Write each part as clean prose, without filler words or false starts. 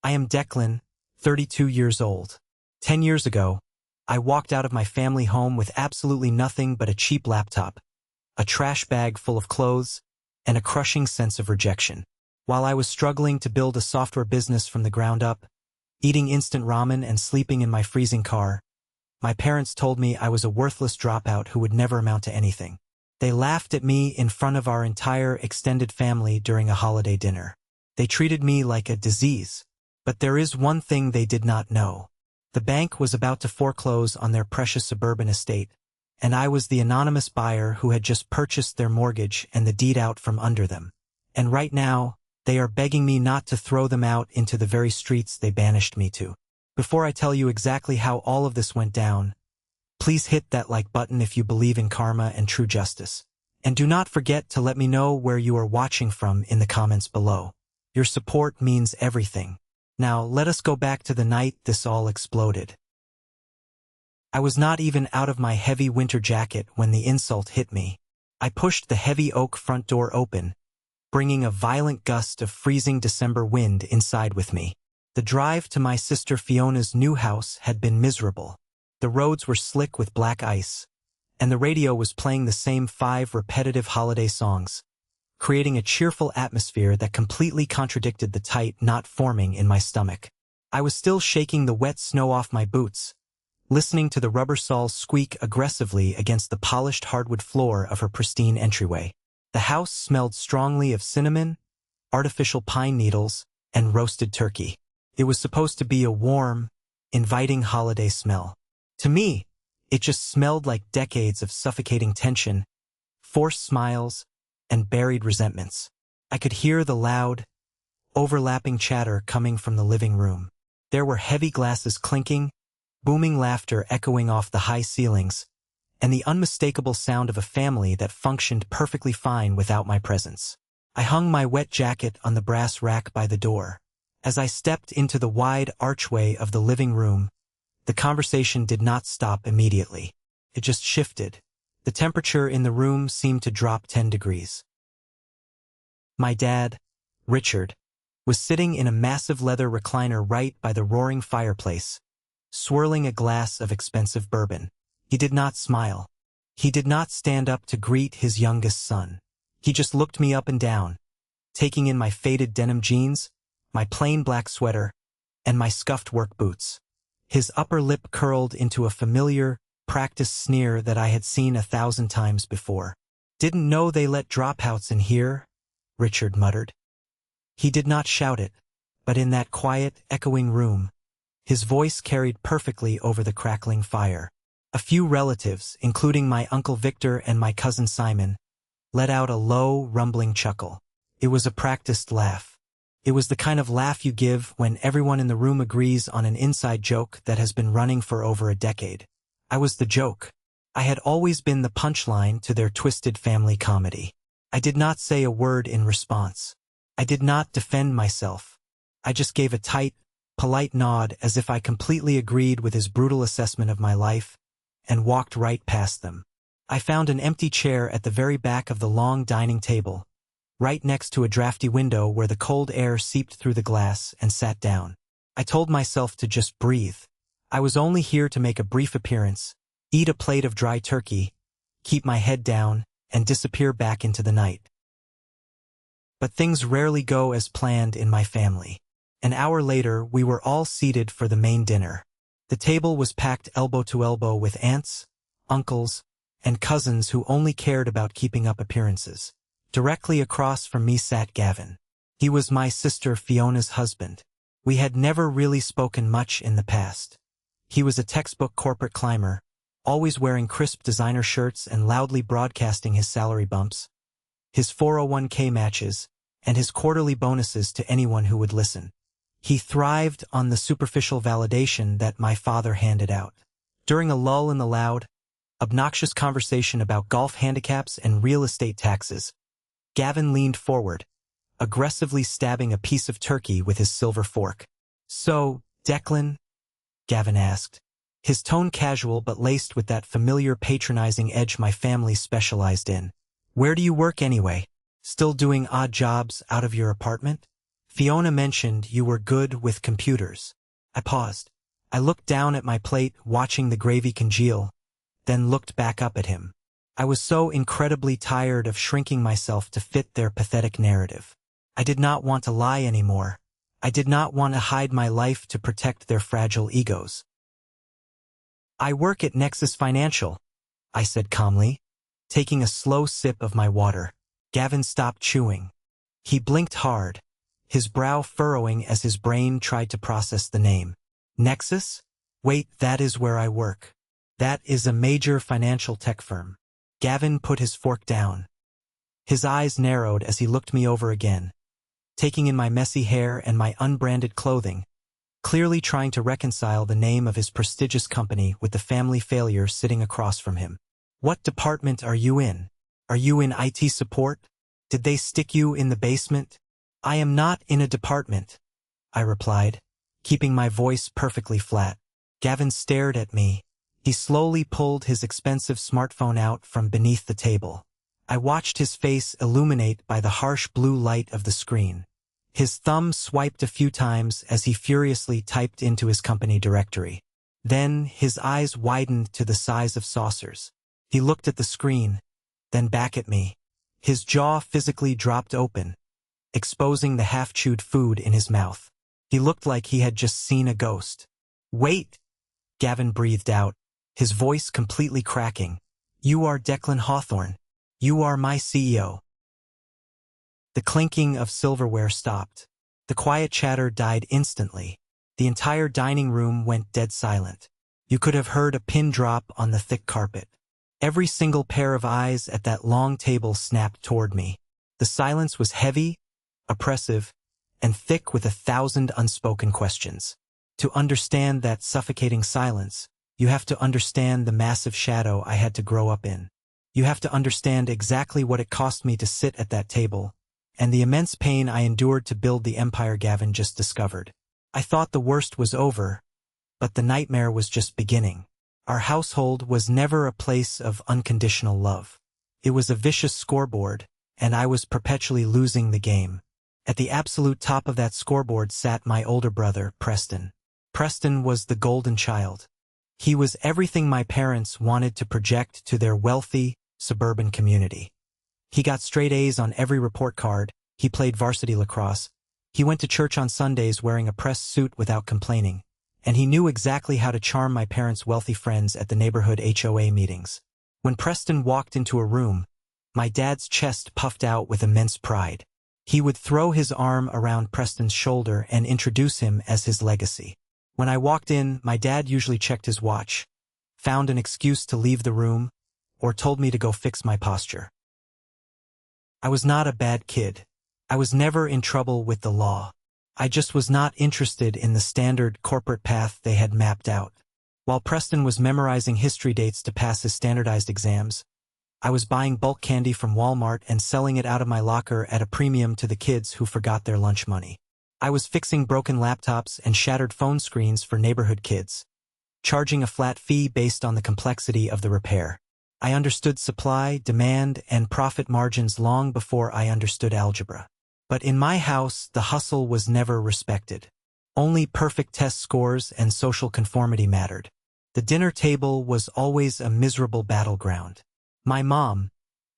I am Declan, 32 years old. 10 years ago, I walked out of my family home with absolutely nothing but a cheap laptop, a trash bag full of clothes, and a crushing sense of rejection. While I was struggling to build a software business from the ground up, eating instant ramen and sleeping in my freezing car, my parents told me I was a worthless dropout who would never amount to anything. They laughed at me in front of our entire extended family during a holiday dinner. They treated me like a disease. But there is one thing they did not know. The bank was about to foreclose on their precious suburban estate, and I was the anonymous buyer who had just purchased their mortgage and the deed out from under them. And right now, they are begging me not to throw them out into the very streets they banished me to. Before I tell you exactly how all of this went down, please hit that like button if you believe in karma and true justice. And do not forget to let me know where you are watching from in the comments below. Your support means everything. Now, let us go back to the night this all exploded. I was not even out of my heavy winter jacket when the insult hit me. I pushed the heavy oak front door open, bringing a violent gust of freezing December wind inside with me. The drive to my sister Fiona's new house had been miserable. The roads were slick with black ice, and the radio was playing the same 5 repetitive holiday songs, creating a cheerful atmosphere that completely contradicted the tight knot forming in my stomach. I was still shaking the wet snow off my boots, listening to the rubber soles squeak aggressively against the polished hardwood floor of her pristine entryway. The house smelled strongly of cinnamon, artificial pine needles, and roasted turkey. It was supposed to be a warm, inviting holiday smell. To me, it just smelled like decades of suffocating tension, forced smiles, and buried resentments. I could hear the loud, overlapping chatter coming from the living room. There were heavy glasses clinking, booming laughter echoing off the high ceilings, and the unmistakable sound of a family that functioned perfectly fine without my presence. I hung my wet jacket on the brass rack by the door. As I stepped into the wide archway of the living room, the conversation did not stop immediately. It just shifted. The temperature in the room seemed to drop 10 degrees. My dad, Richard, was sitting in a massive leather recliner right by the roaring fireplace, swirling a glass of expensive bourbon. He did not smile. He did not stand up to greet his youngest son. He just looked me up and down, taking in my faded denim jeans, my plain black sweater, and my scuffed work boots. His upper lip curled into a familiar, practiced sneer that I had seen 1,000 times before. "Didn't know they let dropouts in here," Richard muttered. He did not shout it, but in that quiet, echoing room, his voice carried perfectly over the crackling fire. A few relatives, including my Uncle Victor and my cousin Simon, let out a low, rumbling chuckle. It was a practiced laugh. It was the kind of laugh you give when everyone in the room agrees on an inside joke that has been running for over a decade. I was the joke. I had always been the punchline to their twisted family comedy. I did not say a word in response. I did not defend myself. I just gave a tight, polite nod as if I completely agreed with his brutal assessment of my life, and walked right past them. I found an empty chair at the very back of the long dining table, right next to a drafty window where the cold air seeped through the glass, and sat down. I told myself to just breathe. I was only here to make a brief appearance, eat a plate of dry turkey, keep my head down, and disappear back into the night. But things rarely go as planned in my family. An hour later, we were all seated for the main dinner. The table was packed elbow to elbow with aunts, uncles, and cousins who only cared about keeping up appearances. Directly across from me sat Gavin. He was my sister Fiona's husband. We had never really spoken much in the past. He was a textbook corporate climber, always wearing crisp designer shirts and loudly broadcasting his salary bumps, his 401k matches, and his quarterly bonuses to anyone who would listen. He thrived on the superficial validation that my father handed out. During a lull in the loud, obnoxious conversation about golf handicaps and real estate taxes, Gavin leaned forward, aggressively stabbing a piece of turkey with his silver fork. "So, Declan?" Gavin asked, his tone casual but laced with that familiar patronizing edge my family specialized in. "Where do you work anyway? Still doing odd jobs out of your apartment?" Fiona mentioned you were good with computers. I paused. I looked down at my plate, watching the gravy congeal, then looked back up at him. I was so incredibly tired of shrinking myself to fit their pathetic narrative. I did not want to lie anymore. I did not want to hide my life to protect their fragile egos. I work at Nexus Financial, I said calmly, taking a slow sip of my water. Gavin stopped chewing. He blinked hard, his brow furrowing as his brain tried to process the name. Nexus? Wait, that is where I work. That is a major financial tech firm. Gavin put his fork down. His eyes narrowed as he looked me over again, taking in my messy hair and my unbranded clothing, clearly trying to reconcile the name of his prestigious company with the family failure sitting across from him. What department are you in? Are you in IT support? Did they stick you in the basement? I am not in a department, I replied, keeping my voice perfectly flat. Gavin stared at me. He slowly pulled his expensive smartphone out from beneath the table. I watched his face illuminate by the harsh blue light of the screen. His thumb swiped a few times as he furiously typed into his company directory. Then his eyes widened to the size of saucers. He looked at the screen, then back at me. His jaw physically dropped open, exposing the half-chewed food in his mouth. He looked like he had just seen a ghost. Wait, Gavin breathed out, his voice completely cracking. You are Declan Hawthorne. You are my CEO. The clinking of silverware stopped. The quiet chatter died instantly. The entire dining room went dead silent. You could have heard a pin drop on the thick carpet. Every single pair of eyes at that long table snapped toward me. The silence was heavy, oppressive, and thick with 1,000 unspoken questions. To understand that suffocating silence, you have to understand the massive shadow I had to grow up in. You have to understand exactly what it cost me to sit at that table, and the immense pain I endured to build the empire Gavin just discovered. I thought the worst was over, but the nightmare was just beginning. Our household was never a place of unconditional love. It was a vicious scoreboard, and I was perpetually losing the game. At the absolute top of that scoreboard sat my older brother, Preston. Preston was the golden child. He was everything my parents wanted to project to their wealthy, suburban community. He got straight A's on every report card, he played varsity lacrosse, he went to church on Sundays wearing a pressed suit without complaining, and he knew exactly how to charm my parents' wealthy friends at the neighborhood HOA meetings. When Preston walked into a room, my dad's chest puffed out with immense pride. He would throw his arm around Preston's shoulder and introduce him as his legacy. When I walked in, my dad usually checked his watch, found an excuse to leave the room, or told me to go fix my posture. I was not a bad kid. I was never in trouble with the law. I just was not interested in the standard corporate path they had mapped out. While Preston was memorizing history dates to pass his standardized exams, I was buying bulk candy from Walmart and selling it out of my locker at a premium to the kids who forgot their lunch money. I was fixing broken laptops and shattered phone screens for neighborhood kids, charging a flat fee based on the complexity of the repair. I understood supply, demand, and profit margins long before I understood algebra. But in my house, the hustle was never respected. Only perfect test scores and social conformity mattered. The dinner table was always a miserable battleground. My mom,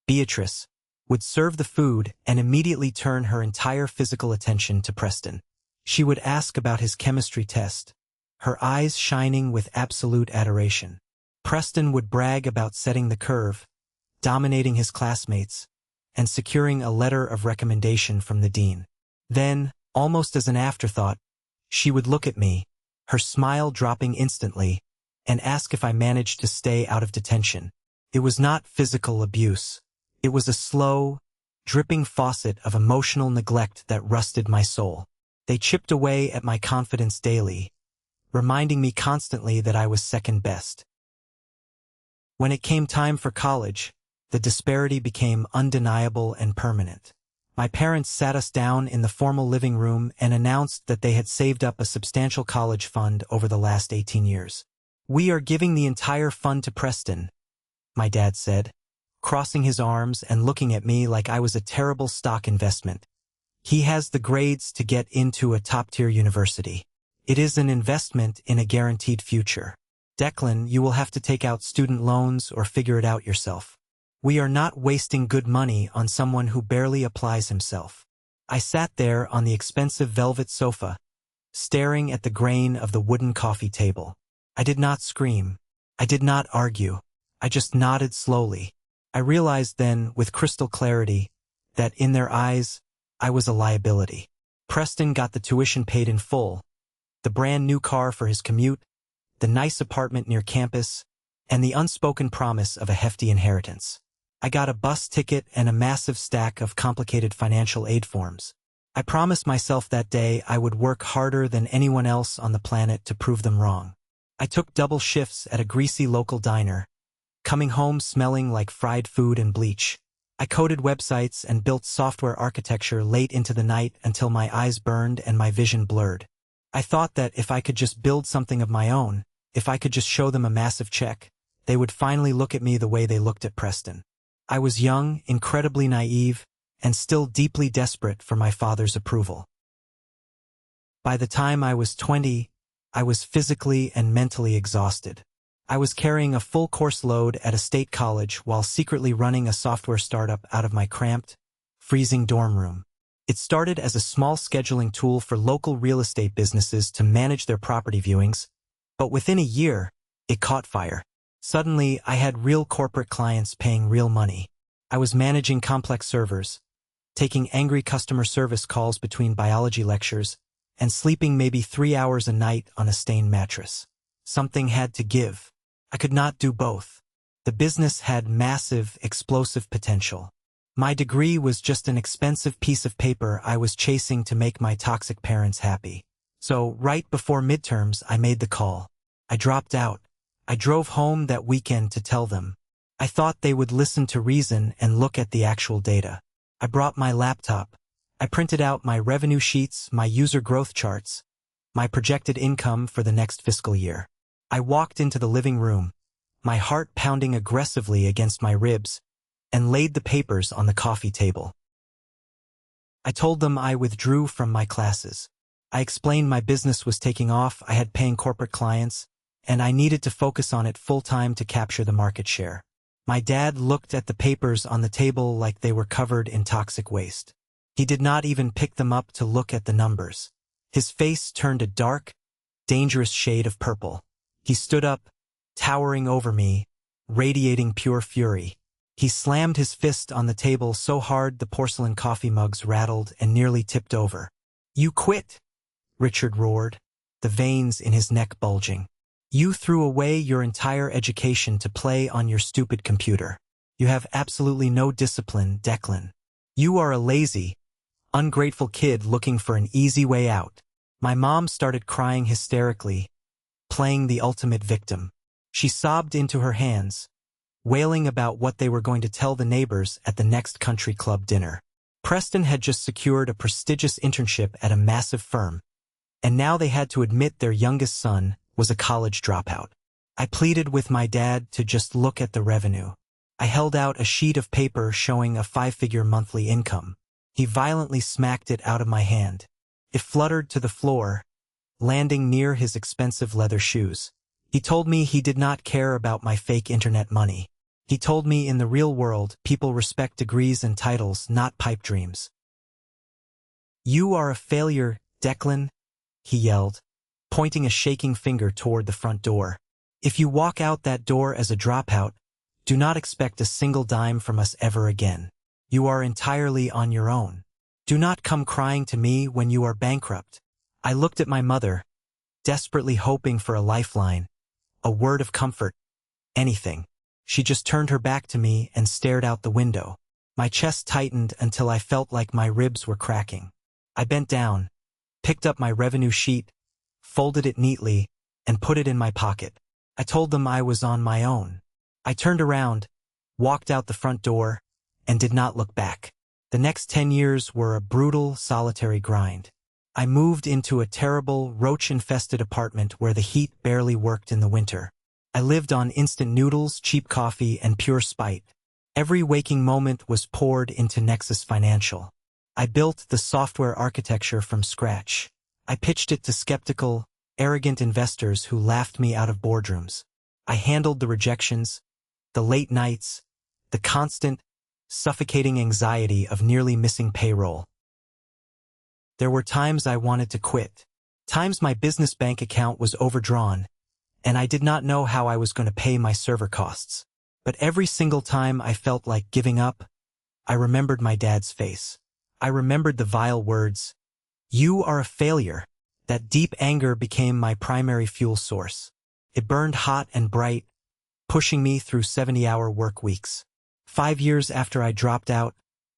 Beatrice, would serve the food and immediately turn her entire physical attention to Preston. She would ask about his chemistry test, her eyes shining with absolute adoration. Preston would brag about setting the curve, dominating his classmates, and securing a letter of recommendation from the dean. Then, almost as an afterthought, she would look at me, her smile dropping instantly, and ask if I managed to stay out of detention. It was not physical abuse. It was a slow, dripping faucet of emotional neglect that rusted my soul. They chipped away at my confidence daily, reminding me constantly that I was second best. When it came time for college, the disparity became undeniable and permanent. My parents sat us down in the formal living room and announced that they had saved up a substantial college fund over the last 18 years. "We are giving the entire fund to Preston," my dad said, crossing his arms and looking at me like I was a terrible stock investment. He has the grades to get into a top-tier university. It is an investment in a guaranteed future. Declan, you will have to take out student loans or figure it out yourself. We are not wasting good money on someone who barely applies himself. I sat there on the expensive velvet sofa, staring at the grain of the wooden coffee table. I did not scream. I did not argue. I just nodded slowly. I realized then, with crystal clarity, that in their eyes, I was a liability. Preston got the tuition paid in full, the brand new car for his commute, the nice apartment near campus, and the unspoken promise of a hefty inheritance. I got a bus ticket and a massive stack of complicated financial aid forms. I promised myself that day I would work harder than anyone else on the planet to prove them wrong. I took double shifts at a greasy local diner, coming home smelling like fried food and bleach. I coded websites and built software architecture late into the night until my eyes burned and my vision blurred. I thought that if I could just build something of my own, if I could just show them a massive check, they would finally look at me the way they looked at Preston. I was young, incredibly naive, and still deeply desperate for my father's approval. By the time I was 20, I was physically and mentally exhausted. I was carrying a full course load at a state college while secretly running a software startup out of my cramped, freezing dorm room. It started as a small scheduling tool for local real estate businesses to manage their property viewings, but within a year, it caught fire. Suddenly, I had real corporate clients paying real money. I was managing complex servers, taking angry customer service calls between biology lectures, and sleeping maybe 3 hours a night on a stained mattress. Something had to give. I could not do both. The business had massive, explosive potential. My degree was just an expensive piece of paper I was chasing to make my toxic parents happy. So, right before midterms, I made the call. I dropped out. I drove home that weekend to tell them. I thought they would listen to reason and look at the actual data. I brought my laptop. I printed out my revenue sheets, my user growth charts, my projected income for the next fiscal year. I walked into the living room, my heart pounding aggressively against my ribs, and laid the papers on the coffee table. I told them I withdrew from my classes. I explained my business was taking off, I had paying corporate clients, and I needed to focus on it full-time to capture the market share. My dad looked at the papers on the table like they were covered in toxic waste. He did not even pick them up to look at the numbers. His face turned a dark, dangerous shade of purple. He stood up, towering over me, radiating pure fury. He slammed his fist on the table so hard the porcelain coffee mugs rattled and nearly tipped over. "You quit!" Richard roared, the veins in his neck bulging. "You threw away your entire education to play on your stupid computer. You have absolutely no discipline, Declan. You are a lazy, ungrateful kid looking for an easy way out." My mom started crying hysterically, playing the ultimate victim. She sobbed into her hands, wailing about what they were going to tell the neighbors at the next country club dinner. Preston had just secured a prestigious internship at a massive firm, and now they had to admit their youngest son was a college dropout. I pleaded with my dad to just look at the revenue. I held out a sheet of paper showing a 5-figure monthly income. He violently smacked it out of my hand. It fluttered to the floor, landing near his expensive leather shoes. He told me he did not care about my fake internet money. He told me in the real world, people respect degrees and titles, not pipe dreams. "You are a failure, Declan," he yelled, pointing a shaking finger toward the front door. "If you walk out that door as a dropout, do not expect a single dime from us ever again. You are entirely on your own. Do not come crying to me when you are bankrupt." I looked at my mother, desperately hoping for a lifeline, a word of comfort, anything. She just turned her back to me and stared out the window. My chest tightened until I felt like my ribs were cracking. I bent down, picked up my revenue sheet, folded it neatly, and put it in my pocket. I told them I was on my own. I turned around, walked out the front door, and did not look back. The next 10 years were a brutal, solitary grind. I moved into a terrible, roach-infested apartment where the heat barely worked in the winter. I lived on instant noodles, cheap coffee, and pure spite. Every waking moment was poured into Nexus Financial. I built the software architecture from scratch. I pitched it to skeptical, arrogant investors who laughed me out of boardrooms. I handled the rejections, the late nights, the constant, suffocating anxiety of nearly missing payroll. There were times I wanted to quit. Times my business bank account was overdrawn, and I did not know how I was going to pay my server costs. But every single time I felt like giving up, I remembered my dad's face. I remembered the vile words, "You are a failure." That deep anger became my primary fuel source. It burned hot and bright, pushing me through 70-hour work weeks. 5 years after I dropped out,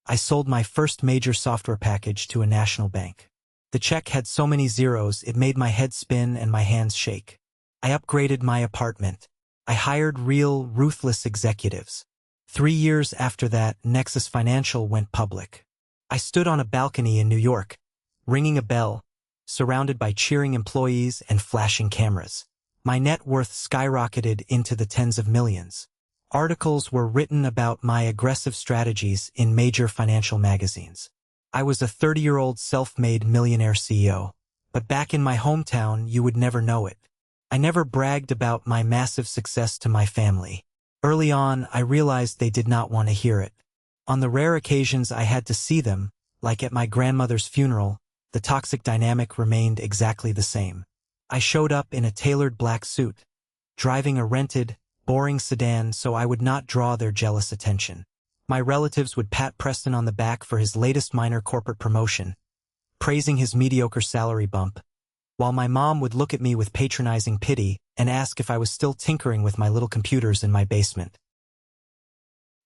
I sold my first major software package to a national bank. The check had so many zeros it made my head spin and my hands shake. I upgraded my apartment. I hired real, ruthless executives. 3 years after that, Nexus Financial went public. I stood on a balcony in New York, ringing a bell, surrounded by cheering employees and flashing cameras. My net worth skyrocketed into the tens of millions. Articles were written about my aggressive strategies in major financial magazines. I was a 30-year-old self-made millionaire CEO. But back in my hometown, you would never know it. I never bragged about my massive success to my family. Early on, I realized they did not want to hear it. On the rare occasions I had to see them, like at my grandmother's funeral, the toxic dynamic remained exactly the same. I showed up in a tailored black suit, driving a rented, boring sedan so I would not draw their jealous attention. My relatives would pat Preston on the back for his latest minor corporate promotion, praising his mediocre salary bump, while my mom would look at me with patronizing pity and ask if I was still tinkering with my little computers in my basement.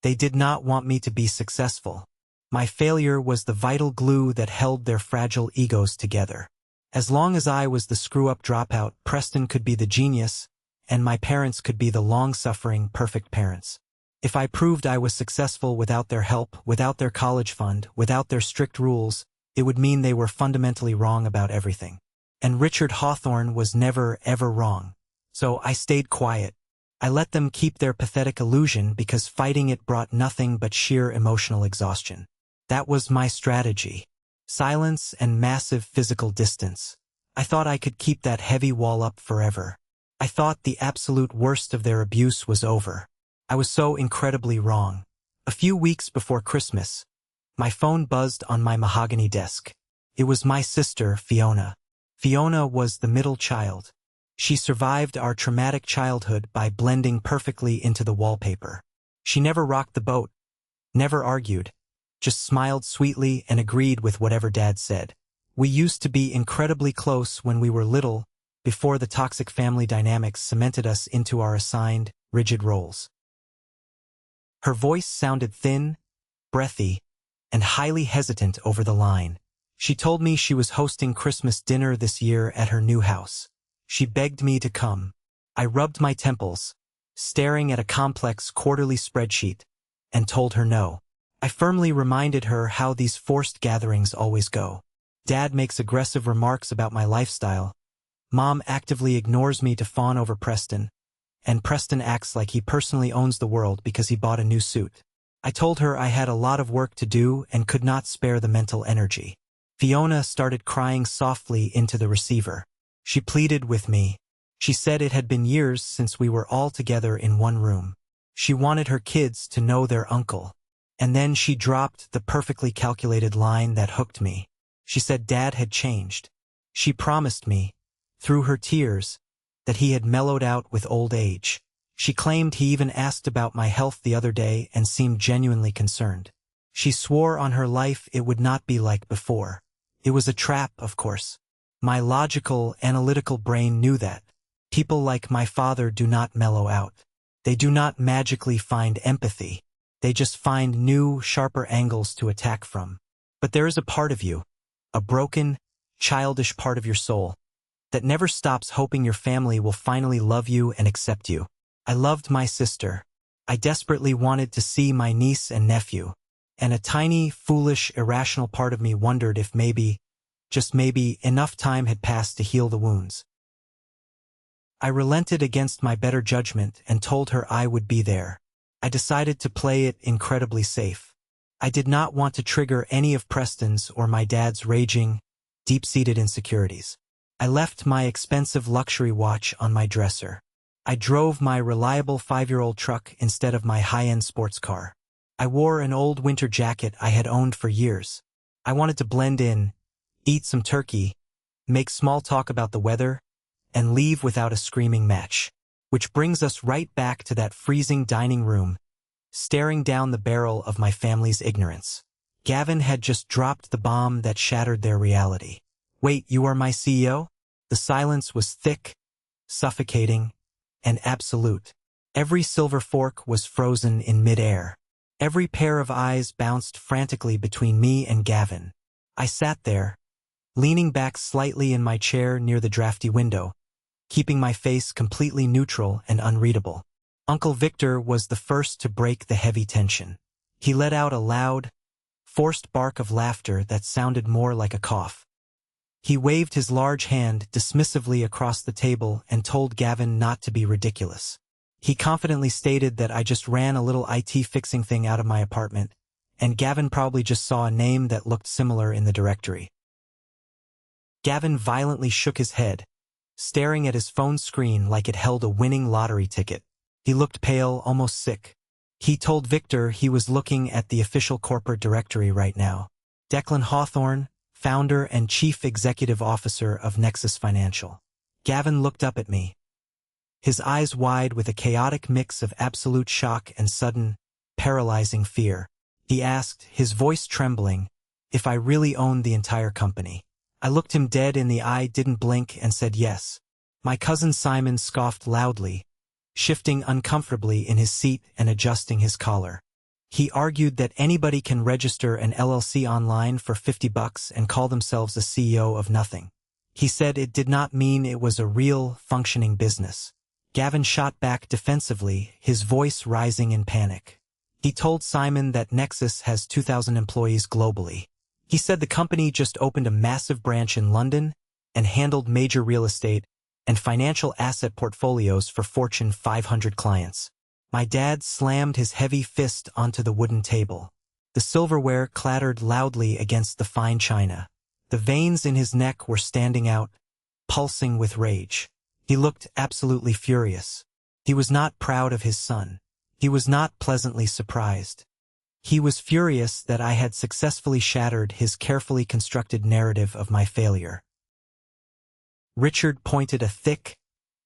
They did not want me to be successful. My failure was the vital glue that held their fragile egos together. As long as I was the screw-up dropout, Preston could be the genius, and my parents could be the long-suffering, perfect parents. If I proved I was successful without their help, without their college fund, without their strict rules, it would mean they were fundamentally wrong about everything. And Richard Hawthorne was never, ever wrong. So I stayed quiet. I let them keep their pathetic illusion because fighting it brought nothing but sheer emotional exhaustion. That was my strategy. Silence and massive physical distance. I thought I could keep that heavy wall up forever. I thought the absolute worst of their abuse was over. I was so incredibly wrong. A few weeks before Christmas, my phone buzzed on my mahogany desk. It was my sister, Fiona. Fiona was the middle child. She survived our traumatic childhood by blending perfectly into the wallpaper. She never rocked the boat, never argued, just smiled sweetly and agreed with whatever Dad said. We used to be incredibly close when we were little, before the toxic family dynamics cemented us into our assigned, rigid roles. Her voice sounded thin, breathy, and highly hesitant over the line. She told me she was hosting Christmas dinner this year at her new house. She begged me to come. I rubbed my temples, staring at a complex quarterly spreadsheet, and told her no. I firmly reminded her how these forced gatherings always go. Dad makes aggressive remarks about my lifestyle. Mom actively ignores me to fawn over Preston, and Preston acts like he personally owns the world because he bought a new suit. I told her I had a lot of work to do and could not spare the mental energy. Fiona started crying softly into the receiver. She pleaded with me. She said it had been years since we were all together in one room. She wanted her kids to know their uncle. And then she dropped the perfectly calculated line that hooked me. She said Dad had changed. She promised me, through her tears, that he had mellowed out with old age. She claimed he even asked about my health the other day and seemed genuinely concerned. She swore on her life it would not be like before. It was a trap, of course. My logical, analytical brain knew that. People like my father do not mellow out. They do not magically find empathy. They just find new, sharper angles to attack from. But there is a part of you, a broken, childish part of your soul, that never stops hoping your family will finally love you and accept you. I loved my sister. I desperately wanted to see my niece and nephew. And a tiny, foolish, irrational part of me wondered if maybe, just maybe, enough time had passed to heal the wounds. I relented against my better judgment and told her I would be there. I decided to play it incredibly safe. I did not want to trigger any of Preston's or my dad's raging, deep-seated insecurities. I left my expensive luxury watch on my dresser. I drove my reliable 5-year-old truck instead of my high-end sports car. I wore an old winter jacket I had owned for years. I wanted to blend in, eat some turkey, make small talk about the weather, and leave without a screaming match. Which brings us right back to that freezing dining room, staring down the barrel of my family's ignorance. Gavin had just dropped the bomb that shattered their reality. "Wait, you are my CEO?" The silence was thick, suffocating, and absolute. Every silver fork was frozen in mid-air. Every pair of eyes bounced frantically between me and Gavin. I sat there, leaning back slightly in my chair near the drafty window, keeping my face completely neutral and unreadable. Uncle Victor was the first to break the heavy tension. He let out a loud, forced bark of laughter that sounded more like a cough. He waved his large hand dismissively across the table and told Gavin not to be ridiculous. He confidently stated that I just ran a little IT fixing thing out of my apartment, and Gavin probably just saw a name that looked similar in the directory. Gavin violently shook his head, staring at his phone screen like it held a winning lottery ticket. He looked pale, almost sick. He told Victor he was looking at the official corporate directory right now. Declan Hawthorne, founder and chief executive officer of Nexus Financial. Gavin looked up at me, his eyes wide with a chaotic mix of absolute shock and sudden, paralyzing fear. He asked, his voice trembling, if I really owned the entire company. I looked him dead in the eye, didn't blink, and said yes. My cousin Simon scoffed loudly, shifting uncomfortably in his seat and adjusting his collar. He argued that anybody can register an LLC online for $50 and call themselves a CEO of nothing. He said it did not mean it was a real, functioning business. Gavin shot back defensively, his voice rising in panic. He told Simon that Nexus has 2,000 employees globally. He said the company just opened a massive branch in London and handled major real estate and financial asset portfolios for Fortune 500 clients. My dad slammed his heavy fist onto the wooden table. The silverware clattered loudly against the fine china. The veins in his neck were standing out, pulsing with rage. He looked absolutely furious. He was not proud of his son. He was not pleasantly surprised. He was furious that I had successfully shattered his carefully constructed narrative of my failure. Richard pointed a thick,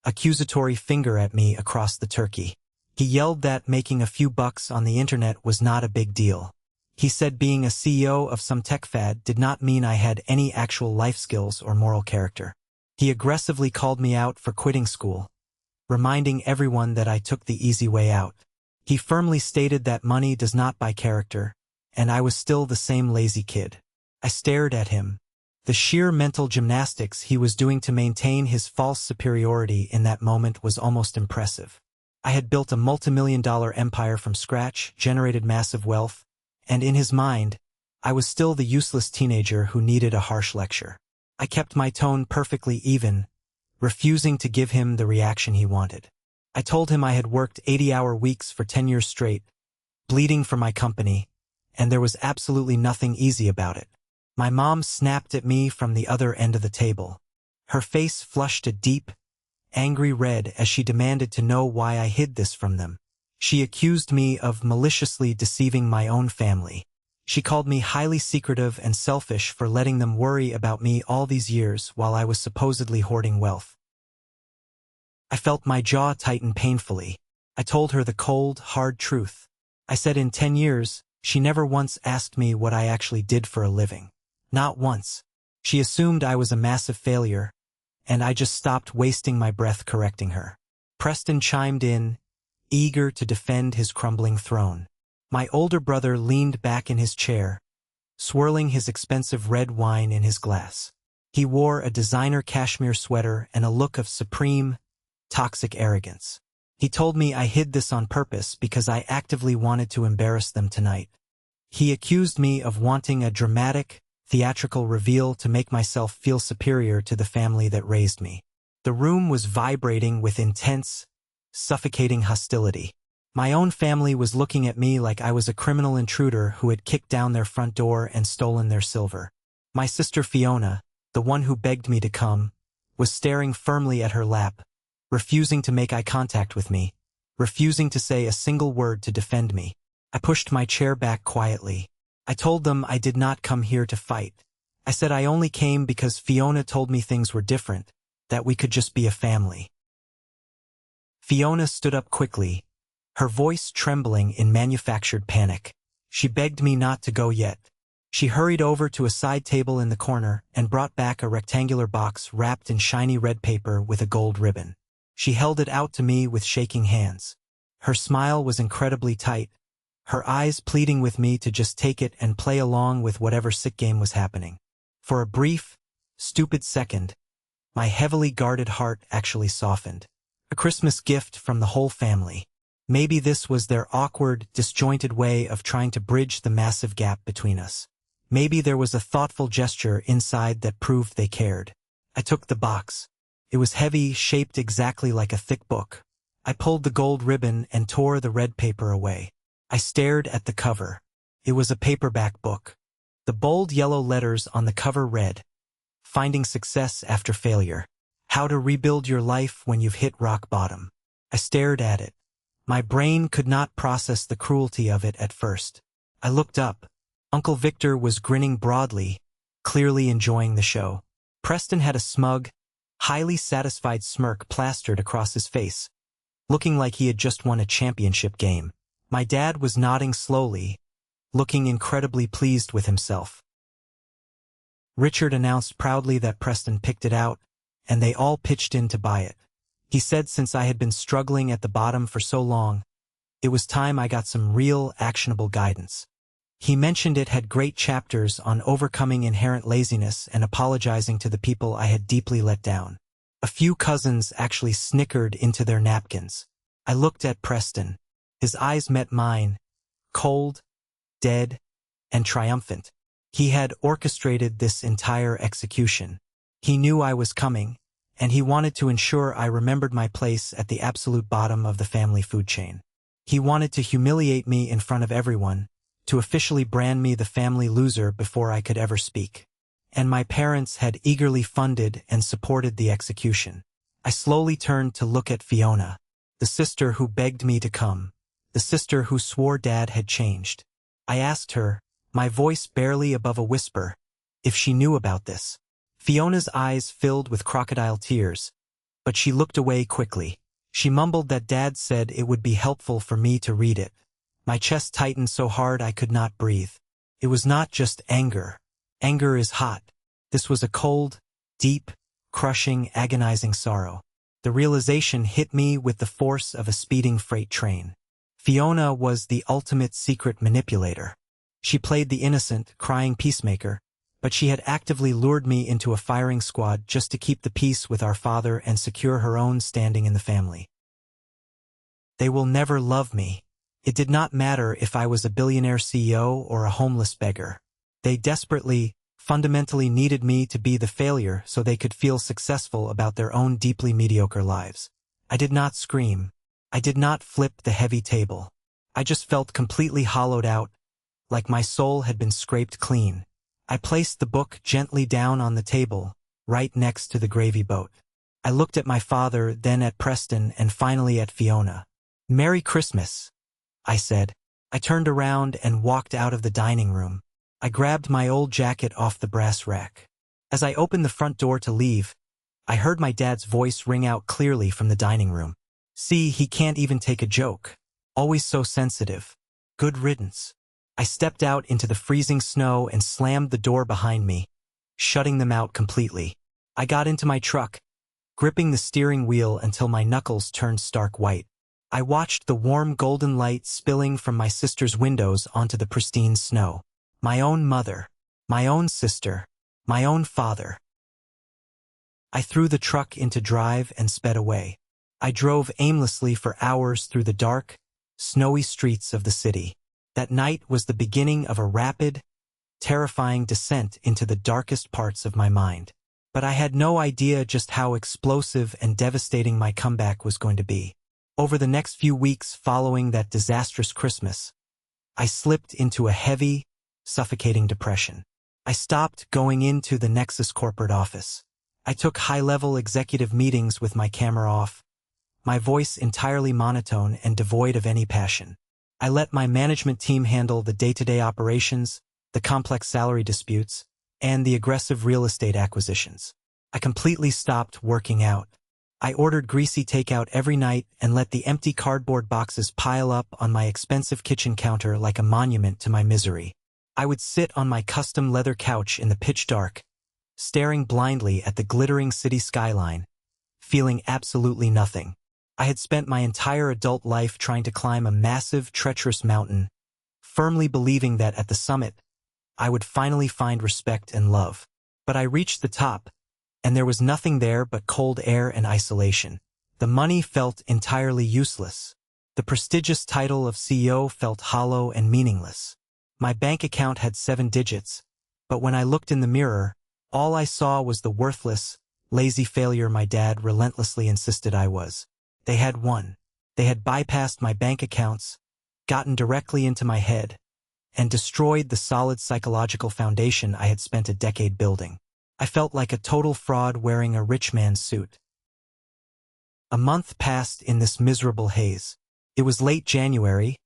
accusatory finger at me across the turkey. He yelled that making a few bucks on the internet was not a big deal. He said being a CEO of some tech fad did not mean I had any actual life skills or moral character. He aggressively called me out for quitting school, reminding everyone that I took the easy way out. He firmly stated that money does not buy character, and I was still the same lazy kid. I stared at him. The sheer mental gymnastics he was doing to maintain his false superiority in that moment was almost impressive. I had built a multi-million-dollar empire from scratch, generated massive wealth, and in his mind, I was still the useless teenager who needed a harsh lecture. I kept my tone perfectly even, refusing to give him the reaction he wanted. I told him I had worked 80-hour weeks for 10 years straight, bleeding for my company, and there was absolutely nothing easy about it. My mom snapped at me from the other end of the table. Her face flushed a deep, angry red as she demanded to know why I hid this from them. She accused me of maliciously deceiving my own family. She called me highly secretive and selfish for letting them worry about me all these years while I was supposedly hoarding wealth. I felt my jaw tighten painfully. I told her the cold, hard truth. I said in 10 years, she never once asked me what I actually did for a living. Not once. She assumed I was a massive failure, and I just stopped wasting my breath correcting her. Preston chimed in, eager to defend his crumbling throne. My older brother leaned back in his chair, swirling his expensive red wine in his glass. He wore a designer cashmere sweater and a look of supreme, toxic arrogance. He told me I hid this on purpose because I actively wanted to embarrass them tonight. He accused me of wanting a dramatic, theatrical reveal to make myself feel superior to the family that raised me. The room was vibrating with intense, suffocating hostility. My own family was looking at me like I was a criminal intruder who had kicked down their front door and stolen their silver. My sister Fiona, the one who begged me to come, was staring firmly at her lap, refusing to make eye contact with me, refusing to say a single word to defend me. I pushed my chair back quietly. I told them I did not come here to fight. I said I only came because Fiona told me things were different, that we could just be a family. Fiona stood up quickly, her voice trembling in manufactured panic. She begged me not to go yet. She hurried over to a side table in the corner and brought back a rectangular box wrapped in shiny red paper with a gold ribbon. She held it out to me with shaking hands. Her smile was incredibly tight, her eyes pleading with me to just take it and play along with whatever sick game was happening. For a brief, stupid second, my heavily guarded heart actually softened. A Christmas gift from the whole family. Maybe this was their awkward, disjointed way of trying to bridge the massive gap between us. Maybe there was a thoughtful gesture inside that proved they cared. I took the box. It was heavy, shaped exactly like a thick book. I pulled the gold ribbon and tore the red paper away. I stared at the cover. It was a paperback book. The bold yellow letters on the cover read, "Finding Success After Failure. How to Rebuild Your Life When You've Hit Rock Bottom." I stared at it. My brain could not process the cruelty of it at first. I looked up. Uncle Victor was grinning broadly, clearly enjoying the show. Preston had a smug, highly satisfied smirk plastered across his face, looking like he had just won a championship game. My dad was nodding slowly, looking incredibly pleased with himself. Richard announced proudly that Preston picked it out, and they all pitched in to buy it. He said since I had been struggling at the bottom for so long, it was time I got some real, actionable guidance. He mentioned it had great chapters on overcoming inherent laziness and apologizing to the people I had deeply let down. A few cousins actually snickered into their napkins. I looked at Preston. His eyes met mine, cold, dead, and triumphant. He had orchestrated this entire execution. He knew I was coming, and he wanted to ensure I remembered my place at the absolute bottom of the family food chain. He wanted to humiliate me in front of everyone, to officially brand me the family loser before I could ever speak. And my parents had eagerly funded and supported the execution. I slowly turned to look at Fiona, the sister who begged me to come, the sister who swore Dad had changed. I asked her, my voice barely above a whisper, if she knew about this. Fiona's eyes filled with crocodile tears, but she looked away quickly. She mumbled that Dad said it would be helpful for me to read it. My chest tightened so hard I could not breathe. It was not just anger. Anger is hot. This was a cold, deep, crushing, agonizing sorrow. The realization hit me with the force of a speeding freight train. Fiona was the ultimate secret manipulator. She played the innocent, crying peacemaker, but she had actively lured me into a firing squad just to keep the peace with our father and secure her own standing in the family. They will never love me. It did not matter if I was a billionaire CEO or a homeless beggar. They desperately, fundamentally needed me to be the failure so they could feel successful about their own deeply mediocre lives. I did not scream. I did not flip the heavy table. I just felt completely hollowed out, like my soul had been scraped clean. I placed the book gently down on the table, right next to the gravy boat. I looked at my father, then at Preston, and finally at Fiona. "Merry Christmas," I said. I turned around and walked out of the dining room. I grabbed my old jacket off the brass rack. As I opened the front door to leave, I heard my dad's voice ring out clearly from the dining room. "See, he can't even take a joke. Always so sensitive. Good riddance." I stepped out into the freezing snow and slammed the door behind me, shutting them out completely. I got into my truck, gripping the steering wheel until my knuckles turned stark white. I watched the warm golden light spilling from my sister's windows onto the pristine snow. My own mother, my own sister, my own father. I threw the truck into drive and sped away. I drove aimlessly for hours through the dark, snowy streets of the city. That night was the beginning of a rapid, terrifying descent into the darkest parts of my mind. But I had no idea just how explosive and devastating my comeback was going to be. Over the next few weeks following that disastrous Christmas, I slipped into a heavy, suffocating depression. I stopped going into the Nexus corporate office. I took high-level executive meetings with my camera off, my voice entirely monotone and devoid of any passion. I let my management team handle the day-to-day operations, the complex salary disputes, and the aggressive real estate acquisitions. I completely stopped working out. I ordered greasy takeout every night and let the empty cardboard boxes pile up on my expensive kitchen counter like a monument to my misery. I would sit on my custom leather couch in the pitch dark, staring blindly at the glittering city skyline, feeling absolutely nothing. I had spent my entire adult life trying to climb a massive, treacherous mountain, firmly believing that at the summit, I would finally find respect and love. But I reached the top, and there was nothing there but cold air and isolation. The money felt entirely useless. The prestigious title of CEO felt hollow and meaningless. My bank account had 7 digits, but when I looked in the mirror, all I saw was the worthless, lazy failure my dad relentlessly insisted I was. They had won. They had bypassed my bank accounts, gotten directly into my head, and destroyed the solid psychological foundation I had spent a decade building. I felt like a total fraud wearing a rich man's suit. A month passed in this miserable haze. It was late January,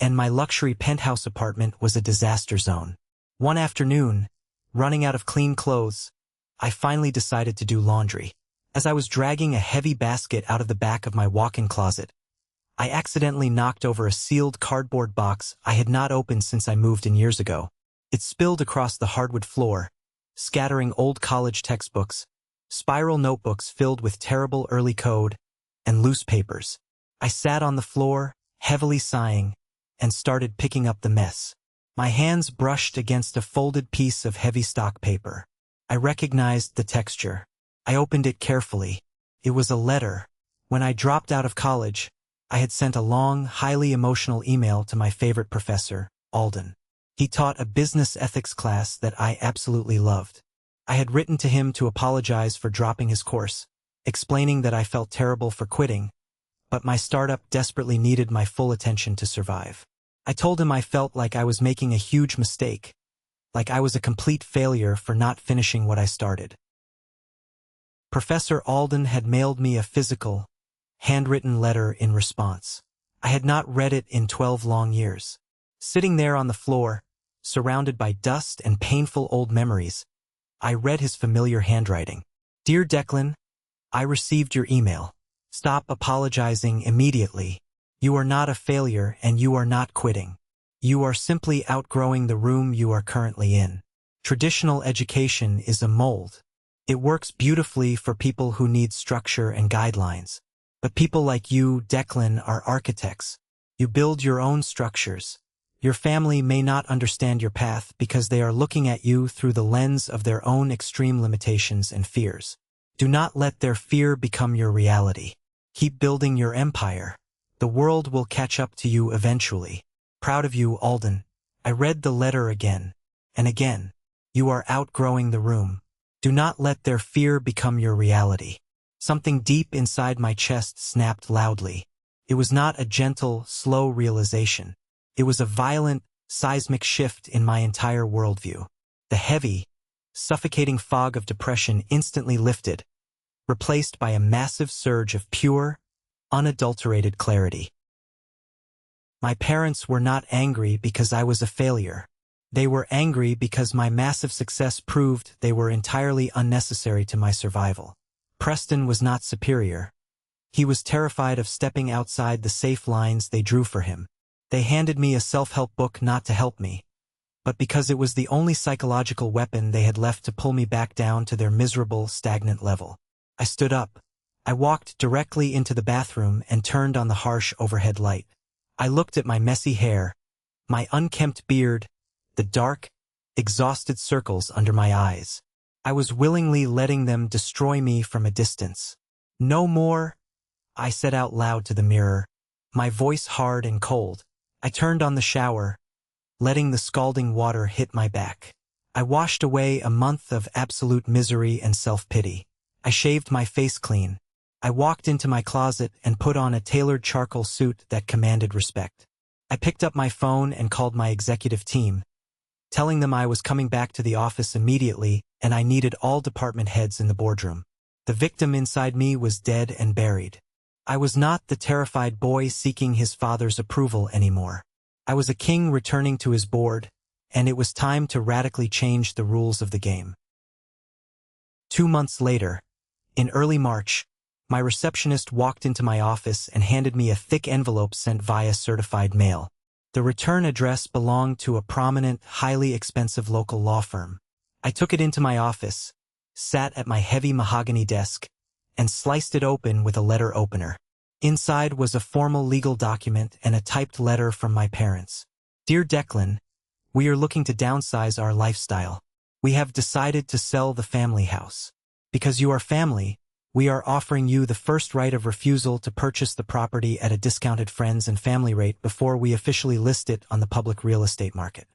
and my luxury penthouse apartment was a disaster zone. One afternoon, running out of clean clothes, I finally decided to do laundry. As I was dragging a heavy basket out of the back of my walk-in closet, I accidentally knocked over a sealed cardboard box I had not opened since I moved in years ago. It spilled across the hardwood floor, scattering old college textbooks, spiral notebooks filled with terrible early code, and loose papers. I sat on the floor, heavily sighing, and started picking up the mess. My hands brushed against a folded piece of heavy stock paper. I recognized the texture. I opened it carefully. It was a letter. When I dropped out of college, I had sent a long, highly emotional email to my favorite professor, Alden. He taught a business ethics class that I absolutely loved. I had written to him to apologize for dropping his course, explaining that I felt terrible for quitting, but my startup desperately needed my full attention to survive. I told him I felt like I was making a huge mistake, like I was a complete failure for not finishing what I started. Professor Alden had mailed me a physical, handwritten letter in response. I had not read it in 12 long years. Sitting there on the floor, surrounded by dust and painful old memories, I read his familiar handwriting. Dear Declan, I received your email. Stop apologizing immediately. You are not a failure and you are not quitting. You are simply outgrowing the room you are currently in. Traditional education is a mold. It works beautifully for people who need structure and guidelines. But people like you, Declan, are architects. You build your own structures. Your family may not understand your path because they are looking at you through the lens of their own extreme limitations and fears. Do not let their fear become your reality. Keep building your empire. The world will catch up to you eventually. Proud of you, Alden. I read the letter again and again. You are outgrowing the room. Do not let their fear become your reality. Something deep inside my chest snapped loudly. It was not a gentle, slow realization. It was a violent, seismic shift in my entire worldview. The heavy, suffocating fog of depression instantly lifted, replaced by a massive surge of pure, unadulterated clarity. My parents were not angry because I was a failure. They were angry because my massive success proved they were entirely unnecessary to my survival. Preston was not superior. He was terrified of stepping outside the safe lines they drew for him. They handed me a self-help book not to help me, but because it was the only psychological weapon they had left to pull me back down to their miserable, stagnant level. I stood up. I walked directly into the bathroom and turned on the harsh overhead light. I looked at my messy hair, my unkempt beard, the dark, exhausted circles under my eyes. I was willingly letting them destroy me from a distance. No more, I said out loud to the mirror, my voice hard and cold. I turned on the shower, letting the scalding water hit my back. I washed away a month of absolute misery and self-pity. I shaved my face clean, I walked into my closet and put on a tailored charcoal suit that commanded respect. I picked up my phone and called my executive team, telling them I was coming back to the office immediately and I needed all department heads in the boardroom. The victim inside me was dead and buried. I was not the terrified boy seeking his father's approval anymore. I was a king returning to his board, and it was time to radically change the rules of the game. 2 months later, in early March, my receptionist walked into my office and handed me a thick envelope sent via certified mail. The return address belonged to a prominent, highly expensive local law firm. I took it into my office, sat at my heavy mahogany desk, and sliced it open with a letter opener. Inside was a formal legal document and a typed letter from my parents. Dear Declan, we are looking to downsize our lifestyle. We have decided to sell the family house. Because you are family, we are offering you the first right of refusal to purchase the property at a discounted friends and family rate before we officially list it on the public real estate market.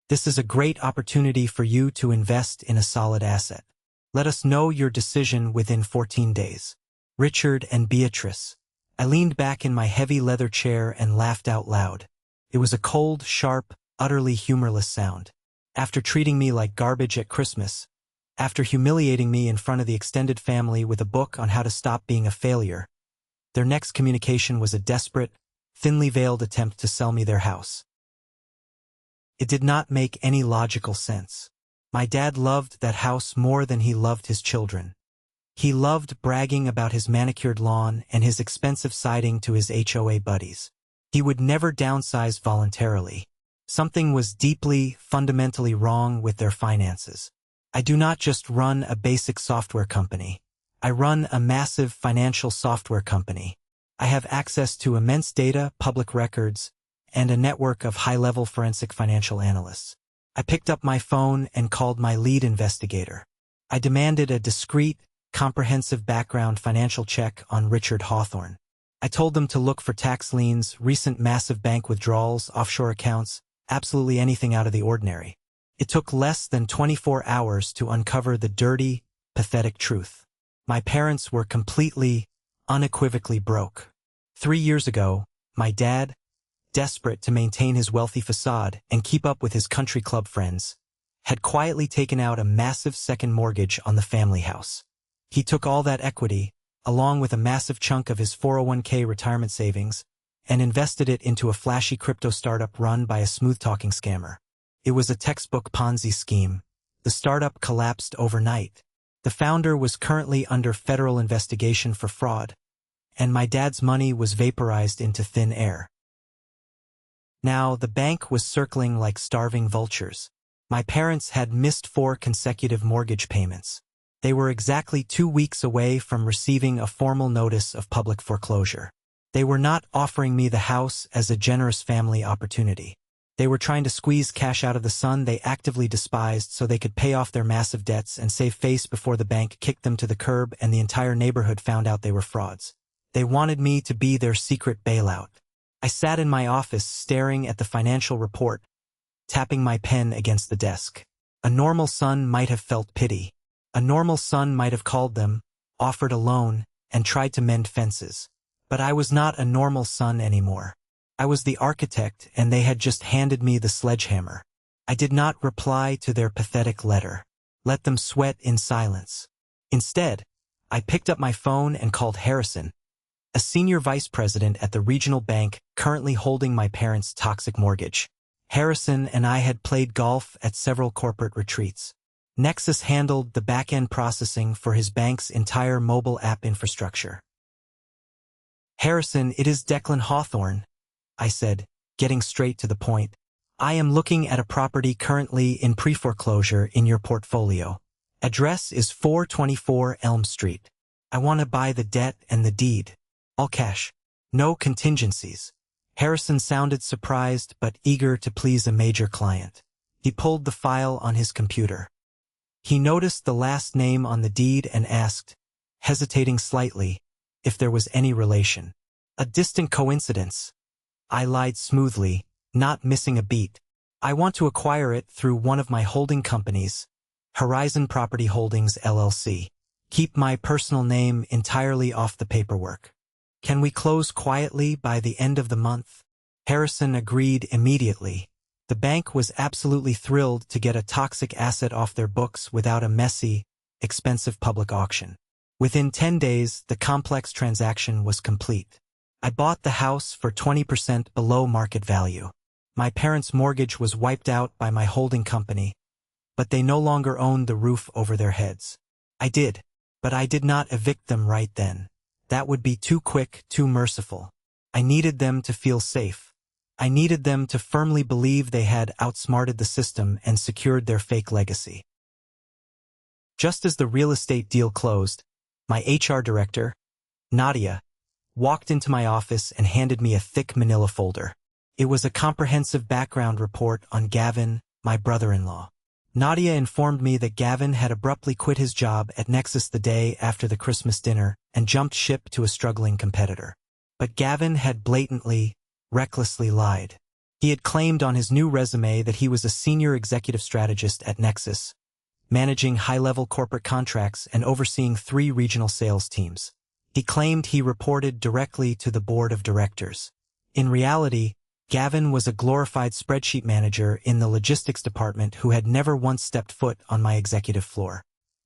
This is a great opportunity for you to invest in a solid asset. Let us know your decision within 14 days. Richard and Beatrice. I leaned back in my heavy leather chair and laughed out loud. It was a cold, sharp, utterly humorless sound. After treating me like garbage at Christmas, after humiliating me in front of the extended family with a book on how to stop being a failure, their next communication was a desperate, thinly veiled attempt to sell me their house. It did not make any logical sense. My dad loved that house more than he loved his children. He loved bragging about his manicured lawn and his expensive siding to his HOA buddies. He would never downsize voluntarily. Something was deeply, fundamentally wrong with their finances. I do not just run a basic software company. I run a massive financial software company. I have access to immense data, public records, and a network of high-level forensic financial analysts. I picked up my phone and called my lead investigator. I demanded a discreet, comprehensive background financial check on Richard Hawthorne. I told them to look for tax liens, recent massive bank withdrawals, offshore accounts, absolutely anything out of the ordinary. It took less than 24 hours to uncover the dirty, pathetic truth. My parents were completely, unequivocally broke. 3 years ago, my dad, desperate to maintain his wealthy facade and keep up with his country club friends, had quietly taken out a massive second mortgage on the family house. He took all that equity, along with a massive chunk of his 401k retirement savings, and invested it into a flashy crypto startup run by a smooth-talking scammer. It was a textbook Ponzi scheme. The startup collapsed overnight. The founder was currently under federal investigation for fraud, and my dad's money was vaporized into thin air. Now, the bank was circling like starving vultures. My parents had missed 4 consecutive mortgage payments. They were exactly 2 weeks away from receiving a formal notice of public foreclosure. They were not offering me the house as a generous family opportunity. They were trying to squeeze cash out of the son they actively despised so they could pay off their massive debts and save face before the bank kicked them to the curb and the entire neighborhood found out they were frauds. They wanted me to be their secret bailout. I sat in my office staring at the financial report, tapping my pen against the desk. A normal son might have felt pity. A normal son might have called them, offered a loan, and tried to mend fences. But I was not a normal son anymore. I was the architect, and they had just handed me the sledgehammer. I did not reply to their pathetic letter. Let them sweat in silence. Instead, I picked up my phone and called Harrison, a senior vice president at the regional bank currently holding my parents' toxic mortgage. Harrison and I had played golf at several corporate retreats. Nexus handled the back-end processing for his bank's entire mobile app infrastructure. Harrison, it is Declan Hawthorne, I said, getting straight to the point. I am looking at a property currently in pre-foreclosure in your portfolio. Address is 424 Elm Street. I want to buy the debt and the deed. All cash. No contingencies. Harrison sounded surprised but eager to please a major client. He pulled the file on his computer. He noticed the last name on the deed and asked, hesitating slightly, if there was any relation. A distant coincidence. I lied smoothly, not missing a beat. I want to acquire it through one of my holding companies, Horizon Property Holdings LLC. Keep my personal name entirely off the paperwork. Can we close quietly by the end of the month? Harrison agreed immediately. The bank was absolutely thrilled to get a toxic asset off their books without a messy, expensive public auction. Within 10 days, the complex transaction was complete. I bought the house for 20% below market value. My parents' mortgage was wiped out by my holding company, but they no longer owned the roof over their heads. But I did not evict them right then. That would be too quick, too merciful. I needed them to feel safe. I needed them to firmly believe they had outsmarted the system and secured their fake legacy. Just as the real estate deal closed, my HR director, Nadia, walked into my office and handed me a thick manila folder. It was a comprehensive background report on Gavin, my brother-in-law. Nadia informed me that Gavin had abruptly quit his job at Nexus the day after the Christmas dinner and jumped ship to a struggling competitor. But Gavin had blatantly, recklessly lied. He had claimed on his new resume that he was a senior executive strategist at Nexus, managing high-level corporate contracts and overseeing 3 regional sales teams. He claimed he reported directly to the board of directors. In reality, Gavin was a glorified spreadsheet manager in the logistics department who had never once stepped foot on my executive floor.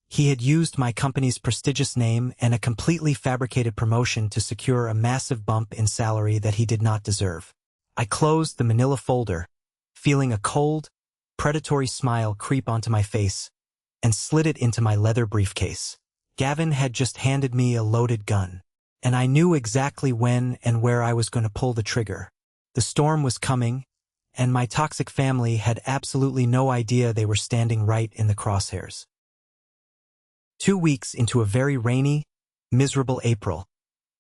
He had used my company's prestigious name and a completely fabricated promotion to secure a massive bump in salary that he did not deserve. I closed the manila folder, feeling a cold, predatory smile creep onto my face, and slid it into my leather briefcase. Gavin had just handed me a loaded gun, and I knew exactly when and where I was going to pull the trigger. The storm was coming, and my toxic family had absolutely no idea they were standing right in the crosshairs. 2 weeks into a very rainy, miserable April,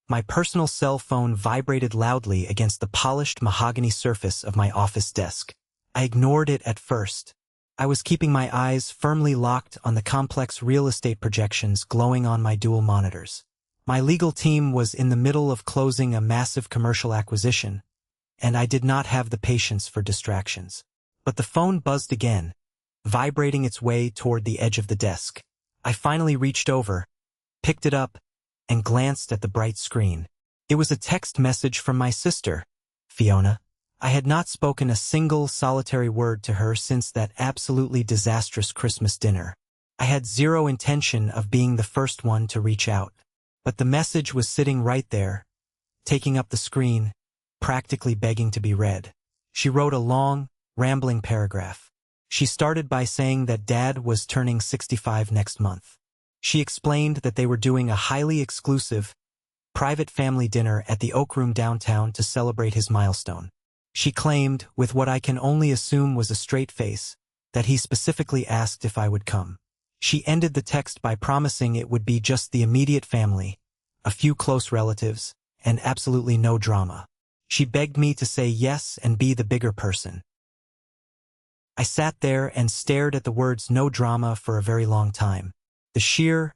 my personal cell phone vibrated loudly against the polished mahogany surface of my office desk. I ignored it at first. I was keeping my eyes firmly locked on the complex real estate projections glowing on my dual monitors. My legal team was in the middle of closing a massive commercial acquisition, and I did not have the patience for distractions. But the phone buzzed again, vibrating its way toward the edge of the desk. I finally reached over, picked it up, and glanced at the bright screen. It was a text message from my sister, Fiona. I had not spoken a single solitary word to her since that absolutely disastrous Christmas dinner. I had zero intention of being the first one to reach out. But the message was sitting right there, taking up the screen, practically begging to be read. She wrote a long, rambling paragraph. She started by saying that Dad was turning 65 next month. She explained that they were doing a highly exclusive, private family dinner at the Oak Room downtown to celebrate his milestone. She claimed, with what I can only assume was a straight face, that he specifically asked if I would come. She ended the text by promising it would be just the immediate family, a few close relatives, and absolutely no drama. She begged me to say yes and be the bigger person. I sat there and stared at the words "no drama" for a very long time. The sheer,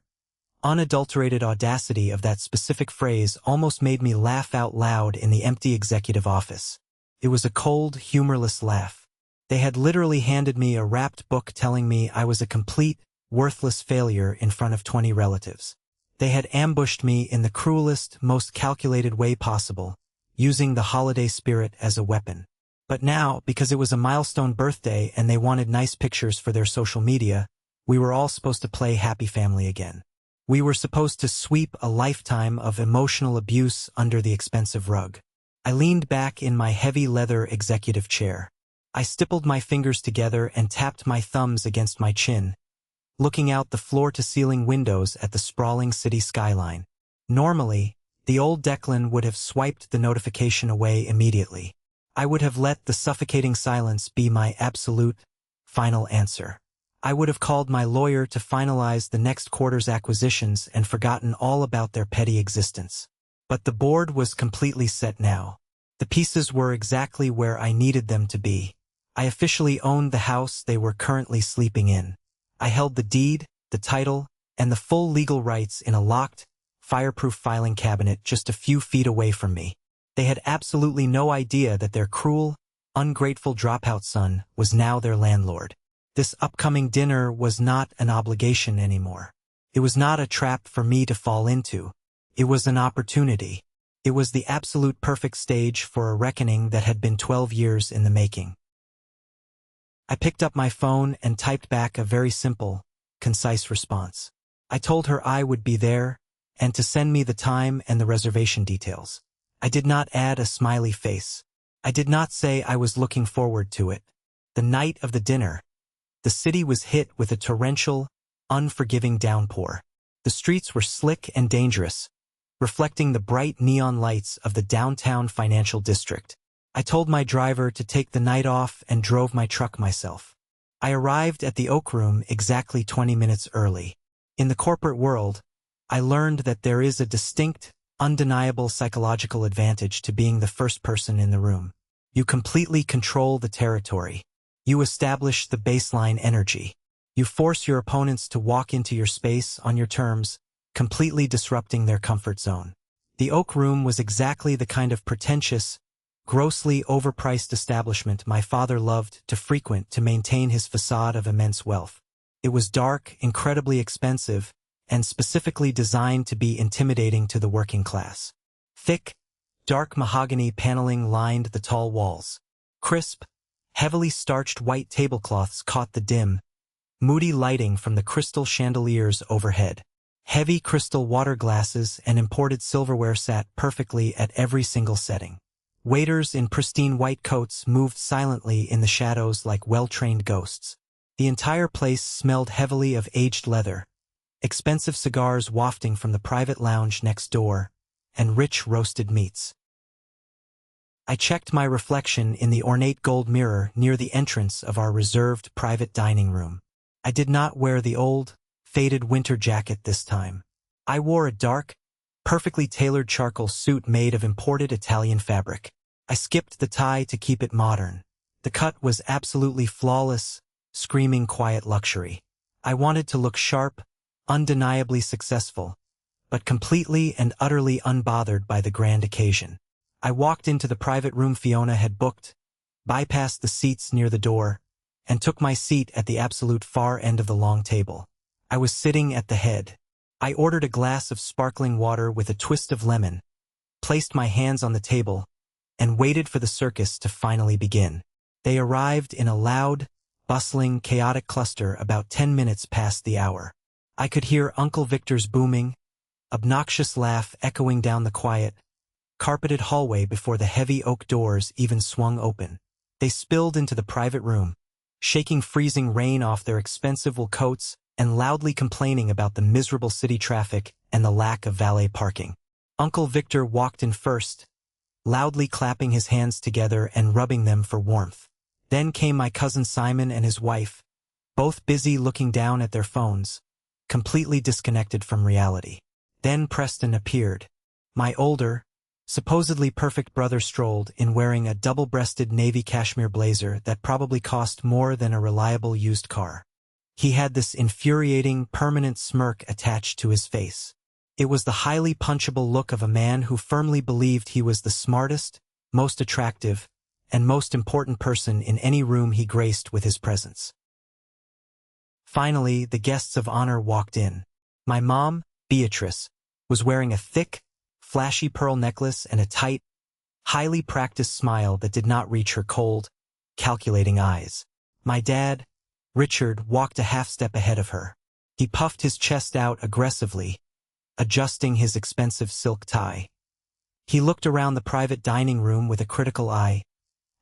unadulterated audacity of that specific phrase almost made me laugh out loud in the empty executive office. It was a cold, humorless laugh. They had literally handed me a wrapped book telling me I was a complete, worthless failure in front of 20 relatives. They had ambushed me in the cruelest, most calculated way possible, using the holiday spirit as a weapon. But now, because it was a milestone birthday and they wanted nice pictures for their social media, we were all supposed to play happy family again. We were supposed to sweep a lifetime of emotional abuse under the expensive rug. I leaned back in my heavy leather executive chair. I stippled my fingers together and tapped my thumbs against my chin, looking out the floor-to-ceiling windows at the sprawling city skyline. Normally, the old Declan would have swiped the notification away immediately. I would have let the suffocating silence be my absolute, final answer. I would have called my lawyer to finalize the next quarter's acquisitions and forgotten all about their petty existence. But the board was completely set now. The pieces were exactly where I needed them to be. I officially owned the house they were currently sleeping in. I held the deed, the title, and the full legal rights in a locked, fireproof filing cabinet just a few feet away from me. They had absolutely no idea that their cruel, ungrateful dropout son was now their landlord. This upcoming dinner was not an obligation anymore. It was not a trap for me to fall into. It was an opportunity. It was the absolute perfect stage for a reckoning that had been 12 years in the making. I picked up my phone and typed back a very simple, concise response. I told her I would be there, and to send me the time and the reservation details. I did not add a smiley face. I did not say I was looking forward to it. The night of the dinner, the city was hit with a torrential, unforgiving downpour. The streets were slick and dangerous, reflecting the bright neon lights of the downtown financial district. I told my driver to take the night off and drove my truck myself. I arrived at the Oak Room exactly 20 minutes early. In the corporate world, I learned that there is a distinct, undeniable psychological advantage to being the first person in the room. You completely control the territory. You establish the baseline energy. You force your opponents to walk into your space on your terms, completely disrupting their comfort zone. The Oak Room was exactly the kind of pretentious, grossly overpriced establishment my father loved to frequent to maintain his facade of immense wealth. It was dark, incredibly expensive, and specifically designed to be intimidating to the working class. Thick, dark mahogany paneling lined the tall walls. Crisp, heavily starched white tablecloths caught the dim, moody lighting from the crystal chandeliers overhead. Heavy crystal water glasses and imported silverware sat perfectly at every single setting. Waiters in pristine white coats moved silently in the shadows like well-trained ghosts. The entire place smelled heavily of aged leather, expensive cigars wafting from the private lounge next door, and rich roasted meats. I checked my reflection in the ornate gold mirror near the entrance of our reserved private dining room. I did not wear the old, faded winter jacket this time. I wore a dark, perfectly tailored charcoal suit made of imported Italian fabric. I skipped the tie to keep it modern. The cut was absolutely flawless, screaming quiet luxury. I wanted to look sharp, undeniably successful, but completely and utterly unbothered by the grand occasion. I walked into the private room Fiona had booked, bypassed the seats near the door, and took my seat at the absolute far end of the long table. I was sitting at the head. I ordered a glass of sparkling water with a twist of lemon, placed my hands on the table, and waited for the circus to finally begin. They arrived in a loud, bustling, chaotic cluster about 10 minutes past the hour. I could hear Uncle Victor's booming, obnoxious laugh echoing down the quiet, carpeted hallway before the heavy oak doors even swung open. They spilled into the private room, shaking freezing rain off their expensive wool coats and loudly complaining about the miserable city traffic and the lack of valet parking. Uncle Victor walked in first, loudly clapping his hands together and rubbing them for warmth. Then came my cousin Simon and his wife, both busy looking down at their phones, completely disconnected from reality. Then Preston appeared. My older, supposedly perfect brother strolled in wearing a double-breasted navy cashmere blazer that probably cost more than a reliable used car. He had this infuriating, permanent smirk attached to his face. It was the highly punchable look of a man who firmly believed he was the smartest, most attractive, and most important person in any room he graced with his presence. Finally, the guests of honor walked in. My mom, Beatrice, was wearing a thick, flashy pearl necklace and a tight, highly practiced smile that did not reach her cold, calculating eyes. My dad, Richard, walked a half step ahead of her. He puffed his chest out aggressively, adjusting his expensive silk tie. He looked around the private dining room with a critical eye,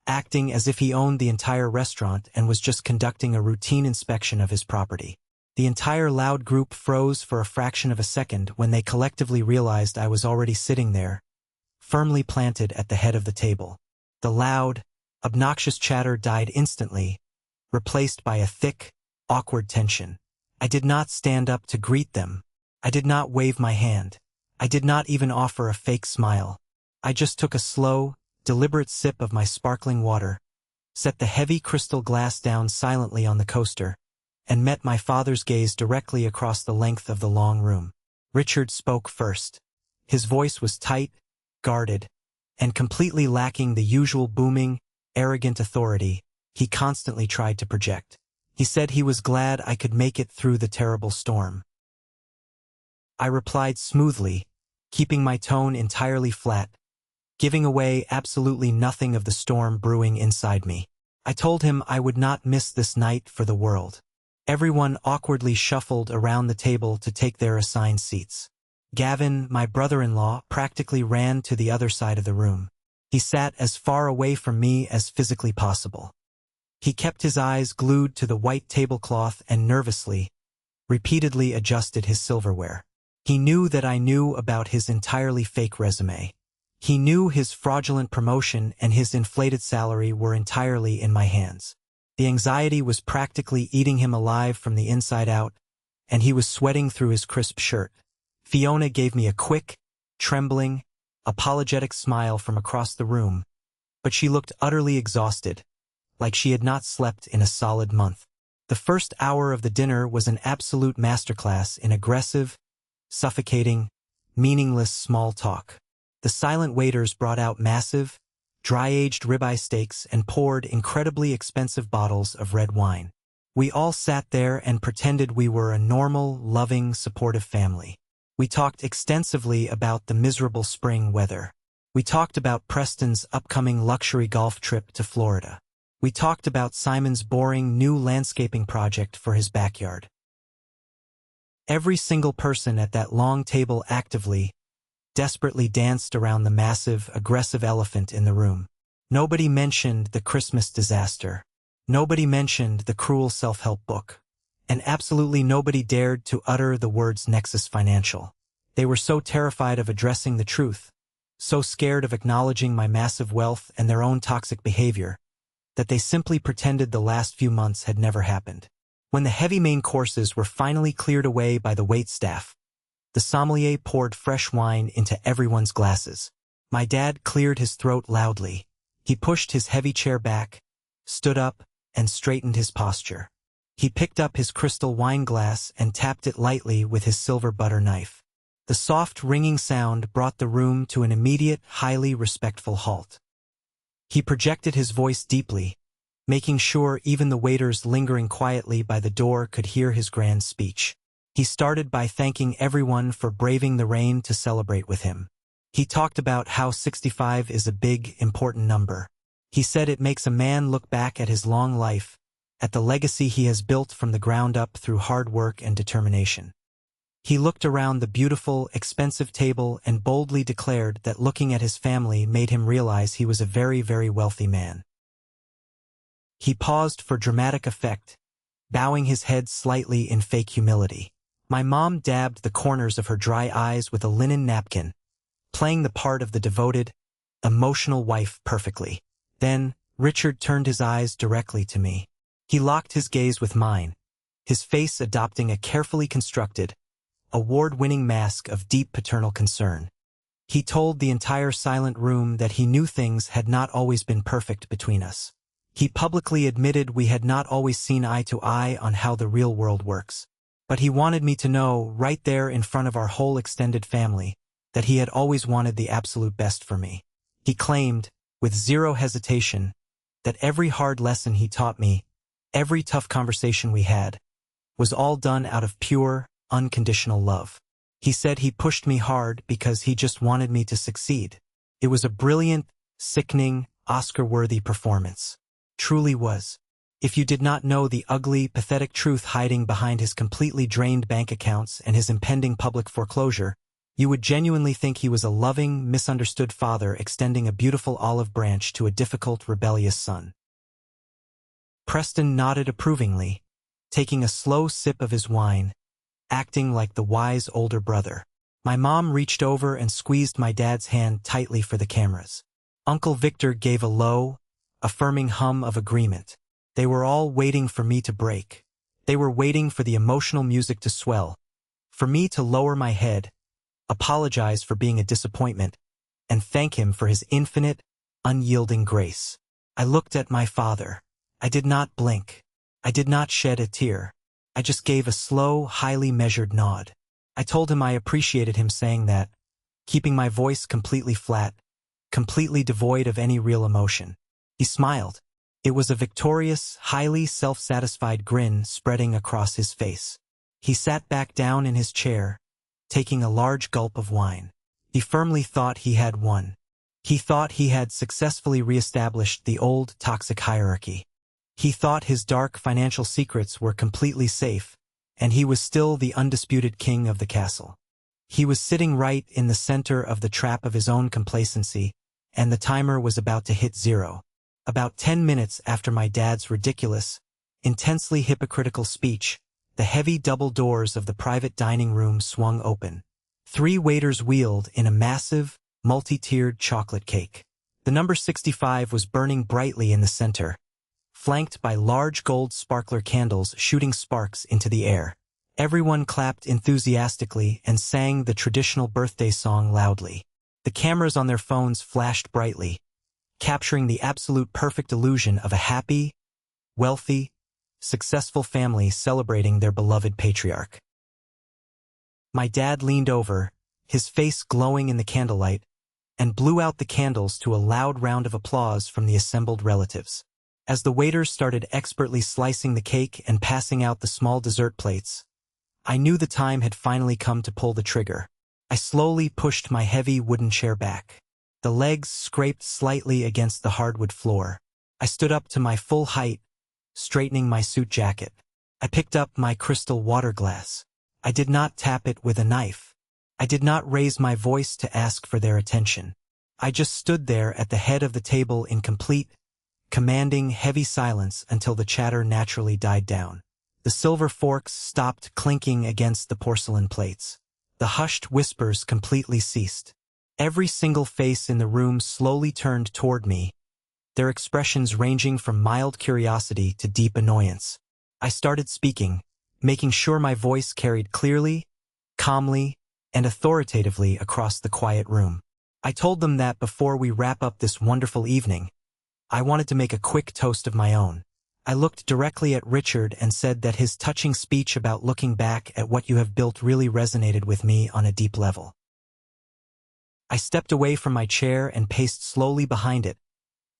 acting as if he owned the entire restaurant and was just conducting a routine inspection of his property. The entire loud group froze for a fraction of a second when they collectively realized I was already sitting there, firmly planted at the head of the table. The loud, obnoxious chatter died instantly, replaced by a thick, awkward tension. I did not stand up to greet them. I did not wave my hand. I did not even offer a fake smile. I just took a slow, deliberate sip of my sparkling water, set the heavy crystal glass down silently on the coaster, and met my father's gaze directly across the length of the long room. Richard spoke first. His voice was tight, guarded, and completely lacking the usual booming, arrogant authority he constantly tried to project. He said he was glad I could make it through the terrible storm. I replied smoothly, keeping my tone entirely flat, giving away absolutely nothing of the storm brewing inside me. I told him I would not miss this night for the world. Everyone awkwardly shuffled around the table to take their assigned seats. Gavin, my brother-in-law, practically ran to the other side of the room. He sat as far away from me as physically possible. He kept his eyes glued to the white tablecloth and nervously, repeatedly adjusted his silverware. He knew that I knew about his entirely fake resume. He knew his fraudulent promotion and his inflated salary were entirely in my hands. The anxiety was practically eating him alive from the inside out, and he was sweating through his crisp shirt. Fiona gave me a quick, trembling, apologetic smile from across the room, but she looked utterly exhausted, like she had not slept in a solid month. The first hour of the dinner was an absolute masterclass in aggressive, suffocating, meaningless small talk. The silent waiters brought out massive, dry-aged ribeye steaks and poured incredibly expensive bottles of red wine. We all sat there and pretended we were a normal, loving, supportive family. We talked extensively about the miserable spring weather. We talked about Preston's upcoming luxury golf trip to Florida. We talked about Simon's boring new landscaping project for his backyard. Every single person at that long table actively, desperately danced around the massive, aggressive elephant in the room. Nobody mentioned the Christmas disaster. Nobody mentioned the cruel self-help book. And absolutely nobody dared to utter the words Nexus Financial. They were so terrified of addressing the truth, so scared of acknowledging my massive wealth and their own toxic behavior, that they simply pretended the last few months had never happened. When the heavy main courses were finally cleared away by the waitstaff, the sommelier poured fresh wine into everyone's glasses. My dad cleared his throat loudly. He pushed his heavy chair back, stood up, and straightened his posture. He picked up his crystal wine glass and tapped it lightly with his silver butter knife. The soft, ringing sound brought the room to an immediate, highly respectful halt. He projected his voice deeply, making sure even the waiters lingering quietly by the door could hear his grand speech. He started by thanking everyone for braving the rain to celebrate with him. He talked about how 65 is a big, important number. He said it makes a man look back at his long life, at the legacy he has built from the ground up through hard work and determination. He looked around the beautiful, expensive table and boldly declared that looking at his family made him realize he was a very, very wealthy man. He paused for dramatic effect, bowing his head slightly in fake humility. My mom dabbed the corners of her dry eyes with a linen napkin, playing the part of the devoted, emotional wife perfectly. Then, Richard turned his eyes directly to me. He locked his gaze with mine, his face adopting a carefully constructed, award-winning mask of deep paternal concern. He told the entire silent room that he knew things had not always been perfect between us. He publicly admitted we had not always seen eye to eye on how the real world works. But he wanted me to know, right there in front of our whole extended family, that he had always wanted the absolute best for me. He claimed, with zero hesitation, that every hard lesson he taught me, every tough conversation we had, was all done out of pure, unconditional love. He said he pushed me hard because he just wanted me to succeed. It was a brilliant, sickening, Oscar-worthy performance. Truly was. If you did not know the ugly, pathetic truth hiding behind his completely drained bank accounts and his impending public foreclosure, you would genuinely think he was a loving, misunderstood father extending a beautiful olive branch to a difficult, rebellious son. Preston nodded approvingly, taking a slow sip of his wine, acting like the wise older brother. My mom reached over and squeezed my dad's hand tightly for the cameras. Uncle Victor gave a low, affirming hum of agreement. They were all waiting for me to break. They were waiting for the emotional music to swell, for me to lower my head, apologize for being a disappointment, and thank him for his infinite, unyielding grace. I looked at my father. I did not blink. I did not shed a tear. I just gave a slow, highly measured nod. I told him I appreciated him saying that, keeping my voice completely flat, completely devoid of any real emotion. He smiled. It was a victorious, highly self-satisfied grin spreading across his face. He sat back down in his chair, taking a large gulp of wine. He firmly thought he had won. He thought he had successfully reestablished the old toxic hierarchy. He thought his dark financial secrets were completely safe, and he was still the undisputed king of the castle. He was sitting right in the center of the trap of his own complacency, and the timer was about to hit 0. About 10 minutes after my dad's ridiculous, intensely hypocritical speech, the heavy double doors of the private dining room swung open. 3 waiters wheeled in a massive, multi-tiered chocolate cake. The number 65 was burning brightly in the center, flanked by large gold sparkler candles shooting sparks into the air. Everyone clapped enthusiastically and sang the traditional birthday song loudly. The cameras on their phones flashed brightly, capturing the absolute perfect illusion of a happy, wealthy, successful family celebrating their beloved patriarch. My dad leaned over, his face glowing in the candlelight, and blew out the candles to a loud round of applause from the assembled relatives. As the waiters started expertly slicing the cake and passing out the small dessert plates, I knew the time had finally come to pull the trigger. I slowly pushed my heavy wooden chair back. The legs scraped slightly against the hardwood floor. I stood up to my full height, straightening my suit jacket. I picked up my crystal water glass. I did not tap it with a knife. I did not raise my voice to ask for their attention. I just stood there at the head of the table in complete, commanding heavy silence until the chatter naturally died down. The silver forks stopped clinking against the porcelain plates. The hushed whispers completely ceased. Every single face in the room slowly turned toward me, their expressions ranging from mild curiosity to deep annoyance. I started speaking, making sure my voice carried clearly, calmly, and authoritatively across the quiet room. I told them that before we wrap up this wonderful evening, I wanted to make a quick toast of my own. I looked directly at Richard and said that his touching speech about looking back at what you have built really resonated with me on a deep level. I stepped away from my chair and paced slowly behind it,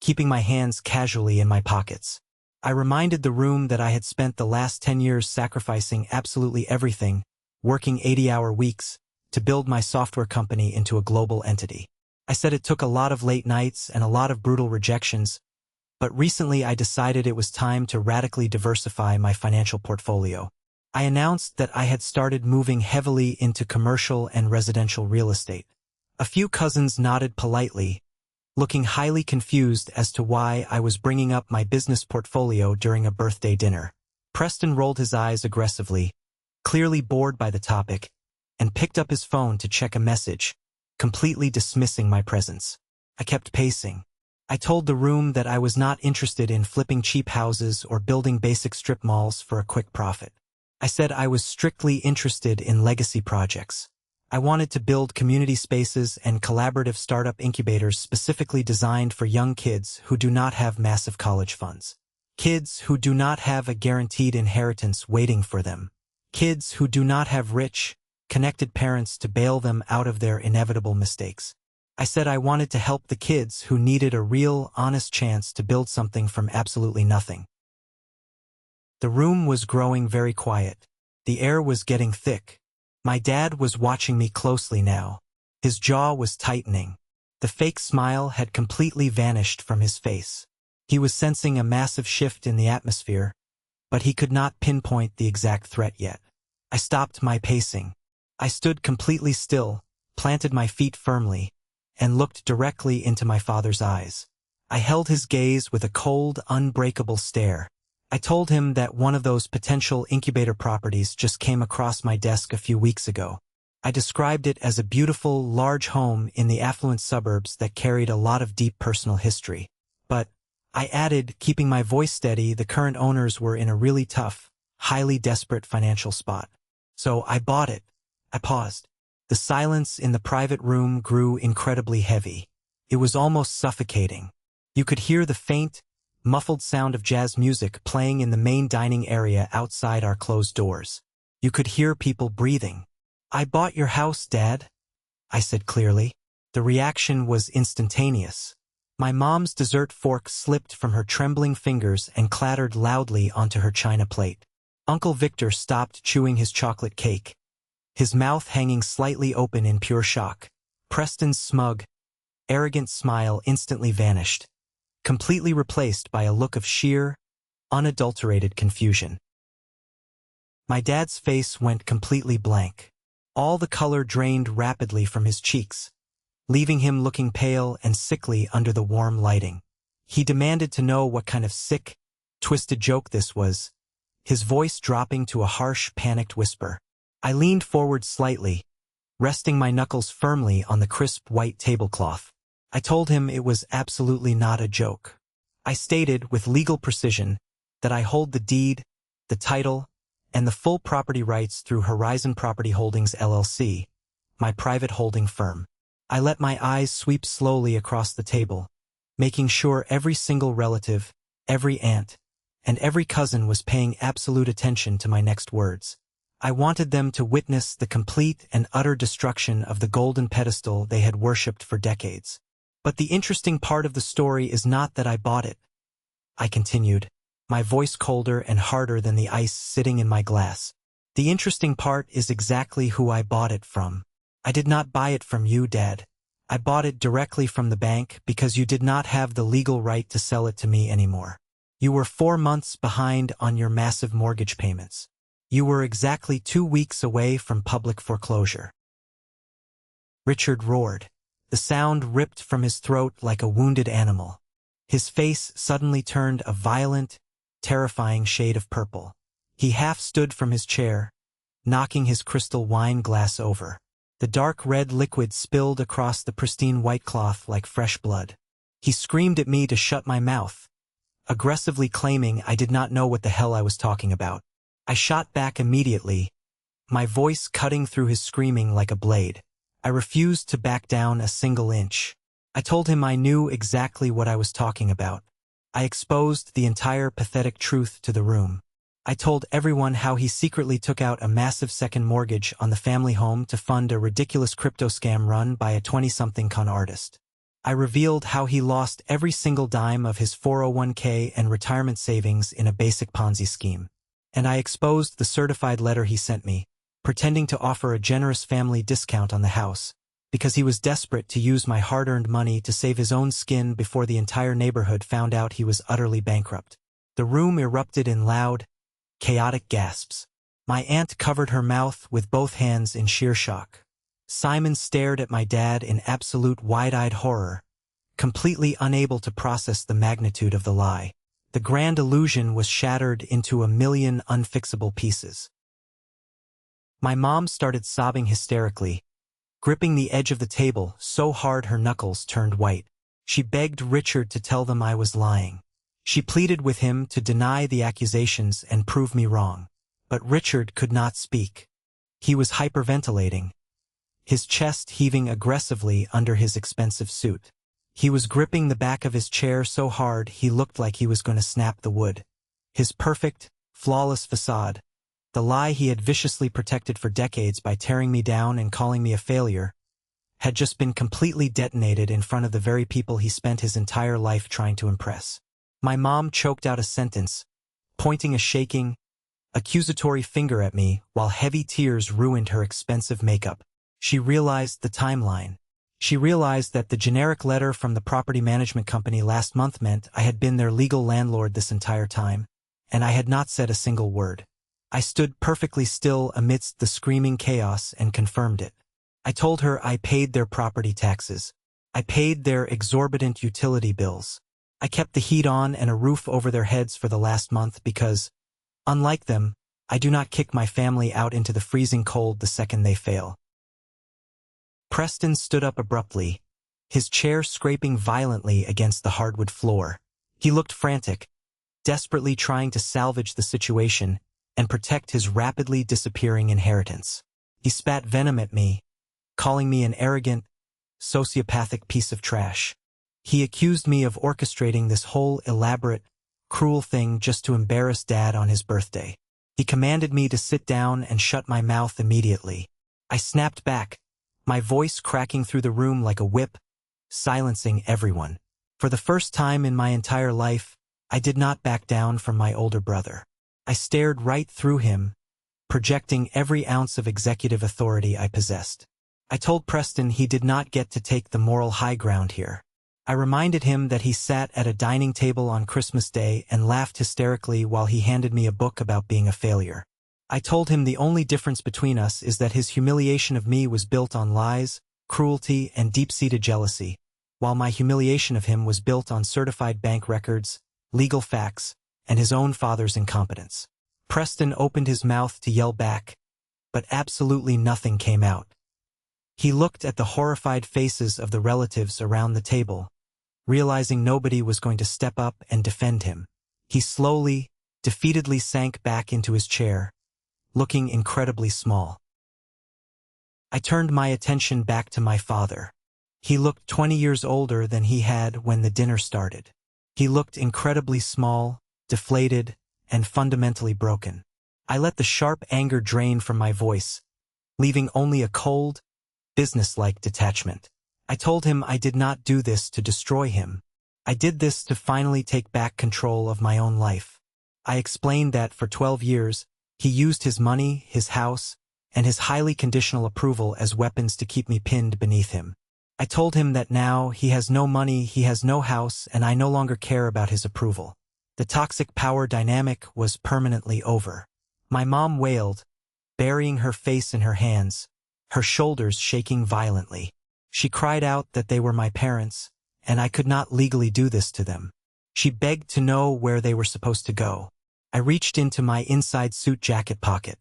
keeping my hands casually in my pockets. I reminded the room that I had spent the last 10 years sacrificing absolutely everything, working 80-hour weeks, to build my software company into a global entity. I said it took a lot of late nights and a lot of brutal rejections, but recently I decided it was time to radically diversify my financial portfolio. I announced that I had started moving heavily into commercial and residential real estate. A few cousins nodded politely, looking highly confused as to why I was bringing up my business portfolio during a birthday dinner. Preston rolled his eyes aggressively, clearly bored by the topic, and picked up his phone to check a message, completely dismissing my presence. I kept pacing. I told the room that I was not interested in flipping cheap houses or building basic strip malls for a quick profit. I said I was strictly interested in legacy projects. I wanted to build community spaces and collaborative startup incubators specifically designed for young kids who do not have massive college funds. Kids who do not have a guaranteed inheritance waiting for them. Kids who do not have rich, connected parents to bail them out of their inevitable mistakes. I said I wanted to help the kids who needed a real, honest chance to build something from absolutely nothing. The room was growing very quiet. The air was getting thick. My dad was watching me closely now. His jaw was tightening. The fake smile had completely vanished from his face. He was sensing a massive shift in the atmosphere, but he could not pinpoint the exact threat yet. I stopped my pacing. I stood completely still, planted my feet firmly, and looked directly into my father's eyes. I held his gaze with a cold, unbreakable stare. I told him that one of those potential incubator properties just came across my desk a few weeks ago. I described it as a beautiful, large home in the affluent suburbs that carried a lot of deep personal history. But, I added, keeping my voice steady, the current owners were in a really tough, highly desperate financial spot. So I bought it. I paused. The silence in the private room grew incredibly heavy. It was almost suffocating. You could hear the faint, muffled sound of jazz music playing in the main dining area outside our closed doors. You could hear people breathing. "I bought your house, Dad," I said clearly. The reaction was instantaneous. My mom's dessert fork slipped from her trembling fingers and clattered loudly onto her china plate. Uncle Victor stopped chewing his chocolate cake, his mouth hanging slightly open in pure shock. Preston's smug, arrogant smile instantly vanished, completely replaced by a look of sheer, unadulterated confusion. My dad's face went completely blank. All the color drained rapidly from his cheeks, leaving him looking pale and sickly under the warm lighting. He demanded to know what kind of sick, twisted joke this was, his voice dropping to a harsh, panicked whisper. I leaned forward slightly, resting my knuckles firmly on the crisp white tablecloth. I told him it was absolutely not a joke. I stated with legal precision that I hold the deed, the title, and the full property rights through Horizon Property Holdings LLC, my private holding firm. I let my eyes sweep slowly across the table, making sure every single relative, every aunt, and every cousin was paying absolute attention to my next words. I wanted them to witness the complete and utter destruction of the golden pedestal they had worshipped for decades. But the interesting part of the story is not that I bought it, I continued, my voice colder and harder than the ice sitting in my glass. The interesting part is exactly who I bought it from. I did not buy it from you, Dad. I bought it directly from the bank because you did not have the legal right to sell it to me anymore. You were 4 months behind on your massive mortgage payments. You were exactly 2 weeks away from public foreclosure. Richard roared. The sound ripped from his throat like a wounded animal. His face suddenly turned a violent, terrifying shade of purple. He half stood from his chair, knocking his crystal wine glass over. The dark red liquid spilled across the pristine white cloth like fresh blood. He screamed at me to shut my mouth, aggressively claiming I did not know what the hell I was talking about. I shot back immediately, my voice cutting through his screaming like a blade. I refused to back down a single inch. I told him I knew exactly what I was talking about. I exposed the entire pathetic truth to the room. I told everyone how he secretly took out a massive second mortgage on the family home to fund a ridiculous crypto scam run by a 20-something con artist. I revealed how he lost every single dime of his 401k and retirement savings in a basic Ponzi scheme. And I exposed the certified letter he sent me, pretending to offer a generous family discount on the house, because he was desperate to use my hard-earned money to save his own skin before the entire neighborhood found out he was utterly bankrupt. The room erupted in loud, chaotic gasps. My aunt covered her mouth with both hands in sheer shock. Simon stared at my dad in absolute wide-eyed horror, completely unable to process the magnitude of the lie. The grand illusion was shattered into a million unfixable pieces. My mom started sobbing hysterically, gripping the edge of the table so hard her knuckles turned white. She begged Richard to tell them I was lying. She pleaded with him to deny the accusations and prove me wrong. But Richard could not speak. He was hyperventilating, his chest heaving aggressively under his expensive suit. He was gripping the back of his chair so hard he looked like he was going to snap the wood. His perfect, flawless facade, the lie he had viciously protected for decades by tearing me down and calling me a failure, had just been completely detonated in front of the very people he spent his entire life trying to impress. My mom choked out a sentence, pointing a shaking, accusatory finger at me while heavy tears ruined her expensive makeup. She realized the timeline. She realized that the generic letter from the property management company last month meant I had been their legal landlord this entire time, and I had not said a single word. I stood perfectly still amidst the screaming chaos and confirmed it. I told her I paid their property taxes. I paid their exorbitant utility bills. I kept the heat on and a roof over their heads for the last month because, unlike them, I do not kick my family out into the freezing cold the second they fail. Preston stood up abruptly, his chair scraping violently against the hardwood floor. He looked frantic, desperately trying to salvage the situation and protect his rapidly disappearing inheritance. He spat venom at me, calling me an arrogant, sociopathic piece of trash. He accused me of orchestrating this whole elaborate, cruel thing just to embarrass Dad on his birthday. He commanded me to sit down and shut my mouth immediately. I snapped back, my voice cracking through the room like a whip, silencing everyone. For the first time in my entire life, I did not back down from my older brother. I stared right through him, projecting every ounce of executive authority I possessed. I told Preston he did not get to take the moral high ground here. I reminded him that he sat at a dining table on Christmas Day and laughed hysterically while he handed me a book about being a failure. I told him the only difference between us is that his humiliation of me was built on lies, cruelty, and deep-seated jealousy, while my humiliation of him was built on certified bank records, legal facts, and his own father's incompetence. Preston opened his mouth to yell back, but absolutely nothing came out. He looked at the horrified faces of the relatives around the table, realizing nobody was going to step up and defend him. He slowly, defeatedly sank back into his chair, looking incredibly small. I turned my attention back to my father. He looked 20 years older than he had when the dinner started. He looked incredibly small, deflated, and fundamentally broken. I let the sharp anger drain from my voice, leaving only a cold, businesslike detachment. I told him I did not do this to destroy him. I did this to finally take back control of my own life. I explained that for 12 years, he used his money, his house, and his highly conditional approval as weapons to keep me pinned beneath him. I told him that now he has no money, he has no house, and I no longer care about his approval. The toxic power dynamic was permanently over. My mom wailed, burying her face in her hands, her shoulders shaking violently. She cried out that they were my parents, and I could not legally do this to them. She begged to know where they were supposed to go. I reached into my inside suit jacket pocket.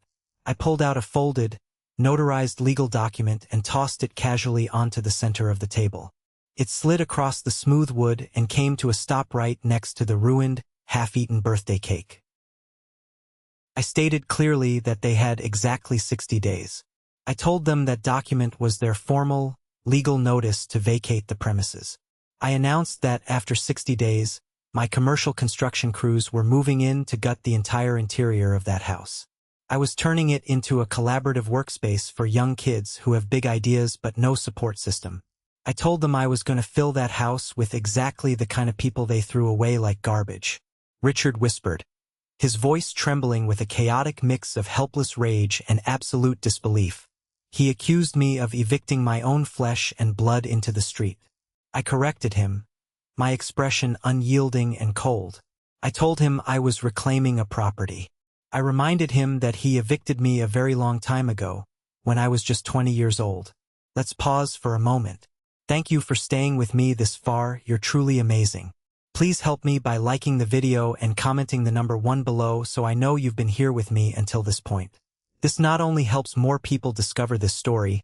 I pulled out a folded, notarized legal document and tossed it casually onto the center of the table. It slid across the smooth wood and came to a stop right next to the ruined, half-eaten birthday cake. I stated clearly that they had exactly 60 days. I told them that document was their formal, legal notice to vacate the premises. I announced that after 60 days, my commercial construction crews were moving in to gut the entire interior of that house. I was turning it into a collaborative workspace for young kids who have big ideas but no support system. I told them I was going to fill that house with exactly the kind of people they threw away like garbage. Richard whispered, his voice trembling with a chaotic mix of helpless rage and absolute disbelief. He accused me of evicting my own flesh and blood into the street. I corrected him, my expression unyielding and cold. I told him I was reclaiming a property. I reminded him that he evicted me a very long time ago, when I was just 20 years old. Let's pause for a moment. Thank you for staying with me this far, you're truly amazing. Please help me by liking the video and commenting the number 1 below so I know you've been here with me until this point. This not only helps more people discover this story,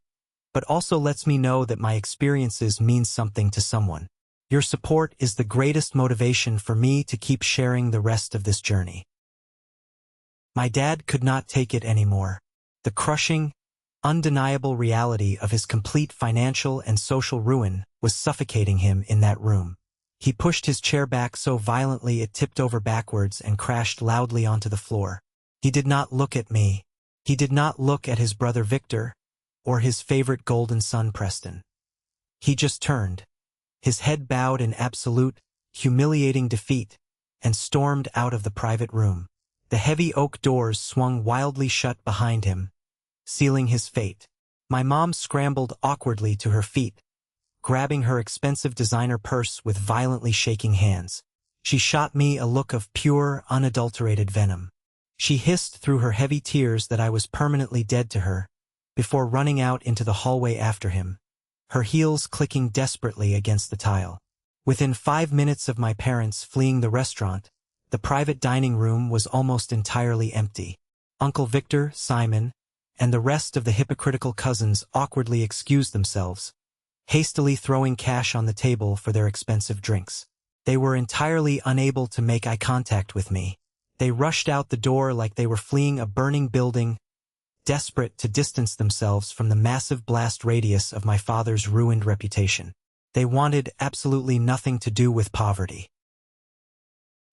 but also lets me know that my experiences mean something to someone. Your support is the greatest motivation for me to keep sharing the rest of this journey. My dad could not take it anymore. The crushing, undeniable reality of his complete financial and social ruin was suffocating him in that room. He pushed his chair back so violently it tipped over backwards and crashed loudly onto the floor. He did not look at me. He did not look at his brother Victor, or his favorite golden son Preston. He just turned, his head bowed in absolute, humiliating defeat, and stormed out of the private room. The heavy oak doors swung wildly shut behind him, sealing his fate. My mom scrambled awkwardly to her feet, grabbing her expensive designer purse with violently shaking hands. She shot me a look of pure, unadulterated venom. She hissed through her heavy tears that I was permanently dead to her, before running out into the hallway after him, her heels clicking desperately against the tile. Within 5 minutes of my parents fleeing the restaurant, the private dining room was almost entirely empty. Uncle Victor, Simon, and the rest of the hypocritical cousins awkwardly excused themselves, hastily throwing cash on the table for their expensive drinks. They were entirely unable to make eye contact with me. They rushed out the door like they were fleeing a burning building, desperate to distance themselves from the massive blast radius of my father's ruined reputation. They wanted absolutely nothing to do with poverty.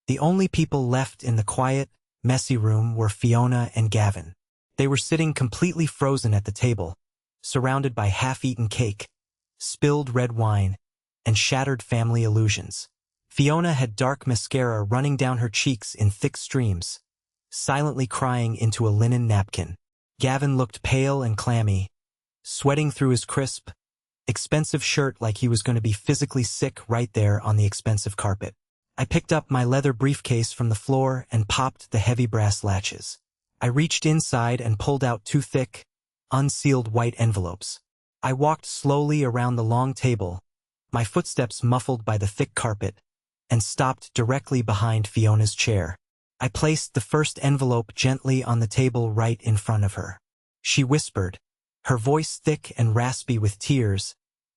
The only people left in the quiet, messy room were Fiona and Gavin. They were sitting completely frozen at the table, surrounded by half-eaten cake, spilled red wine, and shattered family illusions. Fiona had dark mascara running down her cheeks in thick streams, silently crying into a linen napkin. Gavin looked pale and clammy, sweating through his crisp, expensive shirt like he was going to be physically sick right there on the expensive carpet. I picked up my leather briefcase from the floor and popped the heavy brass latches. I reached inside and pulled out two thick, unsealed white envelopes. I walked slowly around the long table, my footsteps muffled by the thick carpet, and stopped directly behind Fiona's chair. I placed the first envelope gently on the table right in front of her. She whispered, her voice thick and raspy with tears,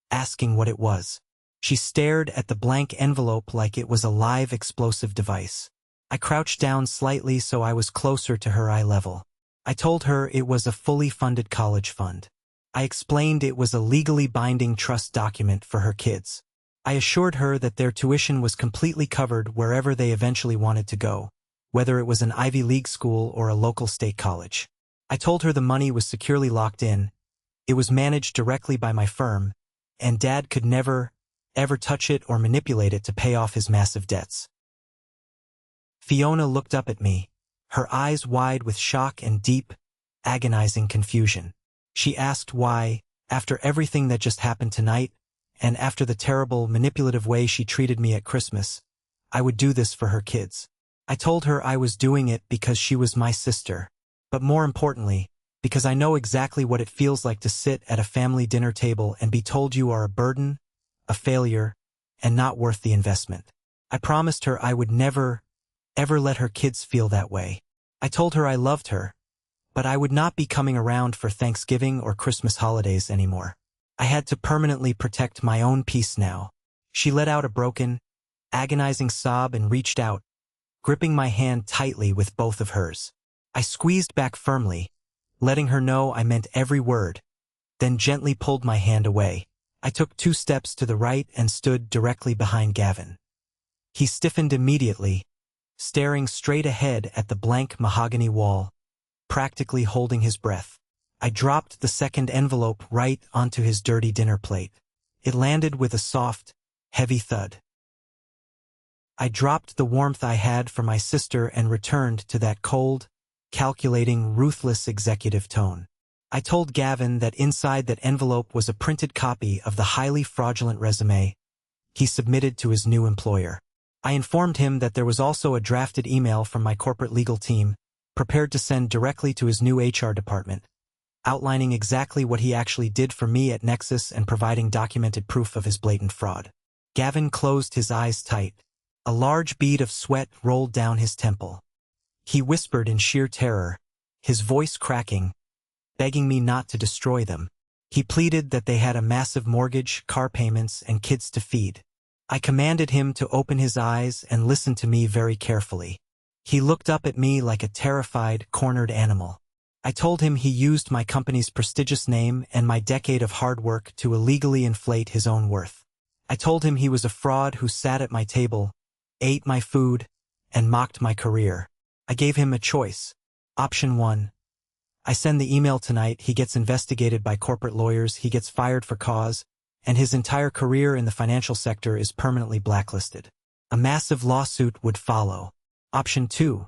asking what it was. She stared at the blank envelope like it was a live explosive device. I crouched down slightly so I was closer to her eye level. I told her it was a fully funded college fund. I explained it was a legally binding trust document for her kids. I assured her that their tuition was completely covered wherever they eventually wanted to go, whether it was an Ivy League school or a local state college. I told her the money was securely locked in, it was managed directly by my firm, and Dad could never, ever touch it or manipulate it to pay off his massive debts. Fiona looked up at me, her eyes wide with shock and deep, agonizing confusion. She asked why, after everything that just happened tonight, and after the terrible, manipulative way she treated me at Christmas, I would do this for her kids. I told her I was doing it because she was my sister, but more importantly, because I know exactly what it feels like to sit at a family dinner table and be told you are a burden, a failure, and not worth the investment. I promised her I would never, ever let her kids feel that way. I told her I loved her, but I would not be coming around for Thanksgiving or Christmas holidays anymore. I had to permanently protect my own peace now. She let out a broken, agonizing sob and reached out, gripping my hand tightly with both of hers. I squeezed back firmly, letting her know I meant every word, then gently pulled my hand away. I took 2 steps to the right and stood directly behind Gavin. He stiffened immediately, staring straight ahead at the blank mahogany wall, practically holding his breath. I dropped the second envelope right onto his dirty dinner plate. It landed with a soft, heavy thud. I dropped the warmth I had for my sister and returned to that cold, calculating, ruthless executive tone. I told Gavin that inside that envelope was a printed copy of the highly fraudulent resume he submitted to his new employer. I informed him that there was also a drafted email from my corporate legal team, prepared to send directly to his new HR department, outlining exactly what he actually did for me at Nexus and providing documented proof of his blatant fraud. Gavin closed his eyes tight. A large bead of sweat rolled down his temple. He whispered in sheer terror, his voice cracking, begging me not to destroy them. He pleaded that they had a massive mortgage, car payments, and kids to feed. I commanded him to open his eyes and listen to me very carefully. He looked up at me like a terrified, cornered animal. I told him he used my company's prestigious name and my decade of hard work to illegally inflate his own worth. I told him he was a fraud who sat at my table, ate my food, and mocked my career. I gave him a choice. Option 1. I send the email tonight, he gets investigated by corporate lawyers, he gets fired for cause, and his entire career in the financial sector is permanently blacklisted. A massive lawsuit would follow. Option 2.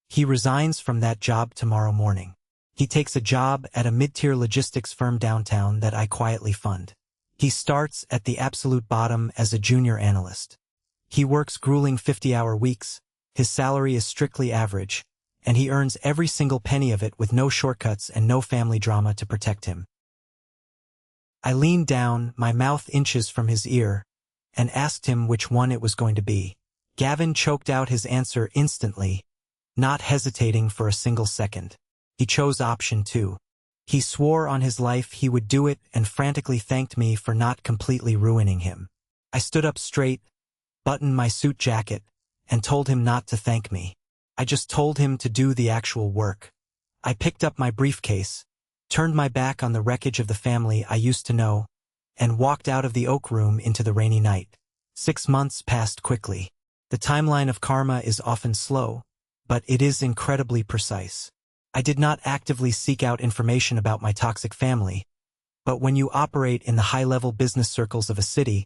He resigns from that job tomorrow morning. He takes a job at a mid-tier logistics firm downtown that I quietly fund. He starts at the absolute bottom as a junior analyst. He works grueling 50-hour weeks, his salary is strictly average, and he earns every single penny of it with no shortcuts and no family drama to protect him. I leaned down, my mouth inches from his ear, and asked him which one it was going to be. Gavin choked out his answer instantly, not hesitating for a single second. He chose option 2. He swore on his life he would do it and frantically thanked me for not completely ruining him. I stood up straight, buttoned my suit jacket, and told him not to thank me. I just told him to do the actual work. I picked up my briefcase, turned my back on the wreckage of the family I used to know, and walked out of the oak room into the rainy night. 6 months passed quickly. The timeline of karma is often slow, but it is incredibly precise. I did not actively seek out information about my toxic family, but when you operate in the high-level business circles of a city,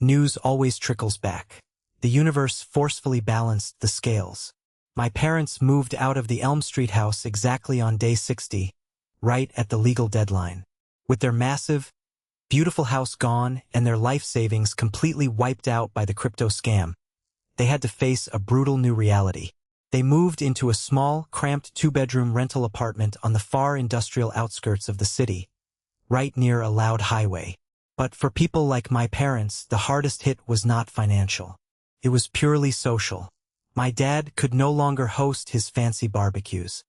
news always trickles back. The universe forcefully balanced the scales. My parents moved out of the Elm Street house exactly on day 60, right at the legal deadline. With their massive, beautiful house gone and their life savings completely wiped out by the crypto scam, they had to face a brutal new reality. They moved into a small, cramped two-bedroom rental apartment on the far industrial outskirts of the city, right near a loud highway. But for people like my parents, the hardest hit was not financial. It was purely social. My dad could no longer host his fancy barbecues.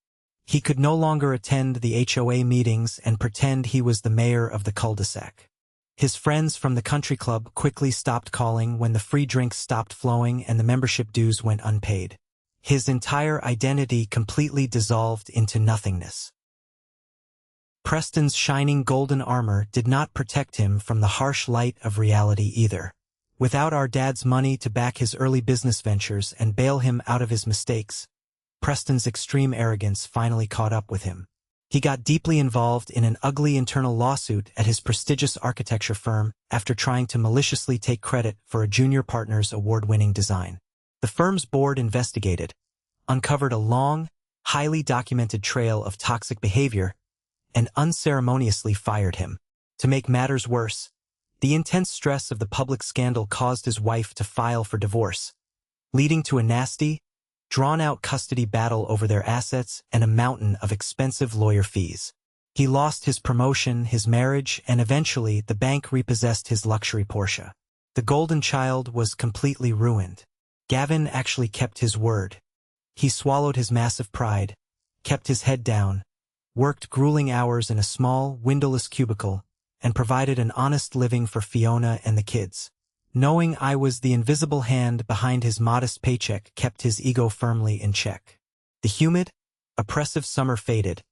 He could no longer attend the HOA meetings and pretend he was the mayor of the cul-de-sac. His friends from the country club quickly stopped calling when the free drinks stopped flowing and the membership dues went unpaid. His entire identity completely dissolved into nothingness. Preston's shining golden armor did not protect him from the harsh light of reality either. Without our dad's money to back his early business ventures and bail him out of his mistakes, Preston's extreme arrogance finally caught up with him. He got deeply involved in an ugly internal lawsuit at his prestigious architecture firm after trying to maliciously take credit for a junior partner's award-winning design. The firm's board investigated, uncovered a long, highly documented trail of toxic behavior, and unceremoniously fired him. To make matters worse, the intense stress of the public scandal caused his wife to file for divorce, leading to a nasty, drawn-out custody battle over their assets and a mountain of expensive lawyer fees. He lost his promotion, his marriage, and eventually the bank repossessed his luxury Porsche. The golden child was completely ruined. Gavin actually kept his word. He swallowed his massive pride, kept his head down, worked grueling hours in a small, windowless cubicle, and provided an honest living for Fiona and the kids. Knowing I was the invisible hand behind his modest paycheck kept his ego firmly in check. The humid, oppressive summer faded,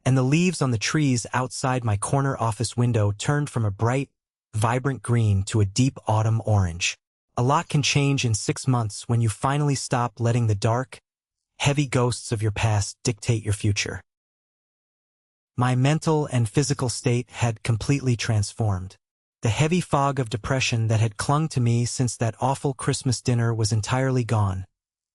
and the leaves on the trees outside my corner office window turned from a bright, vibrant green to a deep autumn orange. A lot can change in 6 months when you finally stop letting the dark, heavy ghosts of your past dictate your future. My mental and physical state had completely transformed. The heavy fog of depression that had clung to me since that awful Christmas dinner was entirely gone,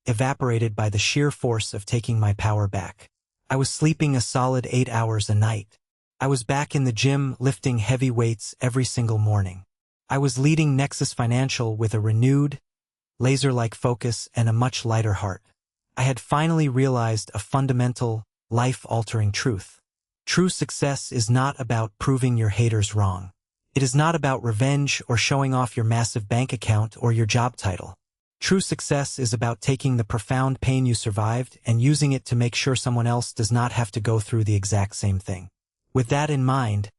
evaporated by the sheer force of taking my power back. I was sleeping a solid 8 hours a night. I was back in the gym lifting heavy weights every single morning. I was leading Nexus Financial with a renewed, laser-like focus and a much lighter heart. I had finally realized a fundamental, life-altering truth. True success is not about proving your haters wrong. It is not about revenge or showing off your massive bank account or your job title. True success is about taking the profound pain you survived and using it to make sure someone else does not have to go through the exact same thing. With that in mind,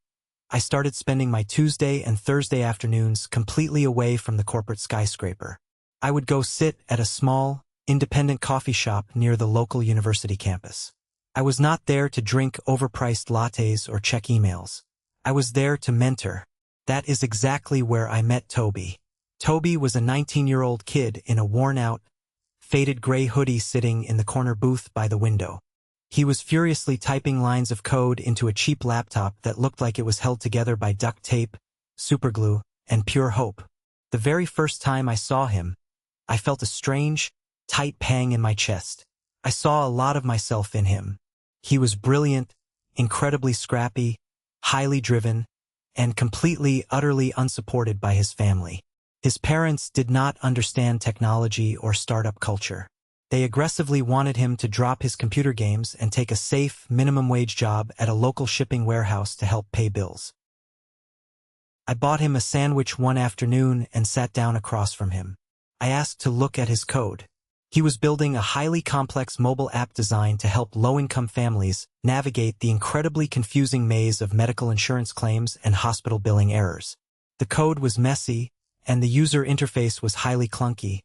I started spending my Tuesday and Thursday afternoons completely away from the corporate skyscraper. I would go sit at a small, independent coffee shop near the local university campus. I was not there to drink overpriced lattes or check emails. I was there to mentor. That is exactly where I met Toby. Toby was a 19-year-old kid in a worn-out, faded gray hoodie sitting in the corner booth by the window. He was furiously typing lines of code into a cheap laptop that looked like it was held together by duct tape, superglue, and pure hope. The very first time I saw him, I felt a strange, tight pang in my chest. I saw a lot of myself in him. He was brilliant, incredibly scrappy, highly driven, and completely, utterly unsupported by his family. His parents did not understand technology or startup culture. They aggressively wanted him to drop his computer games and take a safe, minimum-wage job at a local shipping warehouse to help pay bills. I bought him a sandwich one afternoon and sat down across from him. I asked to look at his code. He was building a highly complex mobile app designed to help low-income families navigate the incredibly confusing maze of medical insurance claims and hospital billing errors. The code was messy, and the user interface was highly clunky,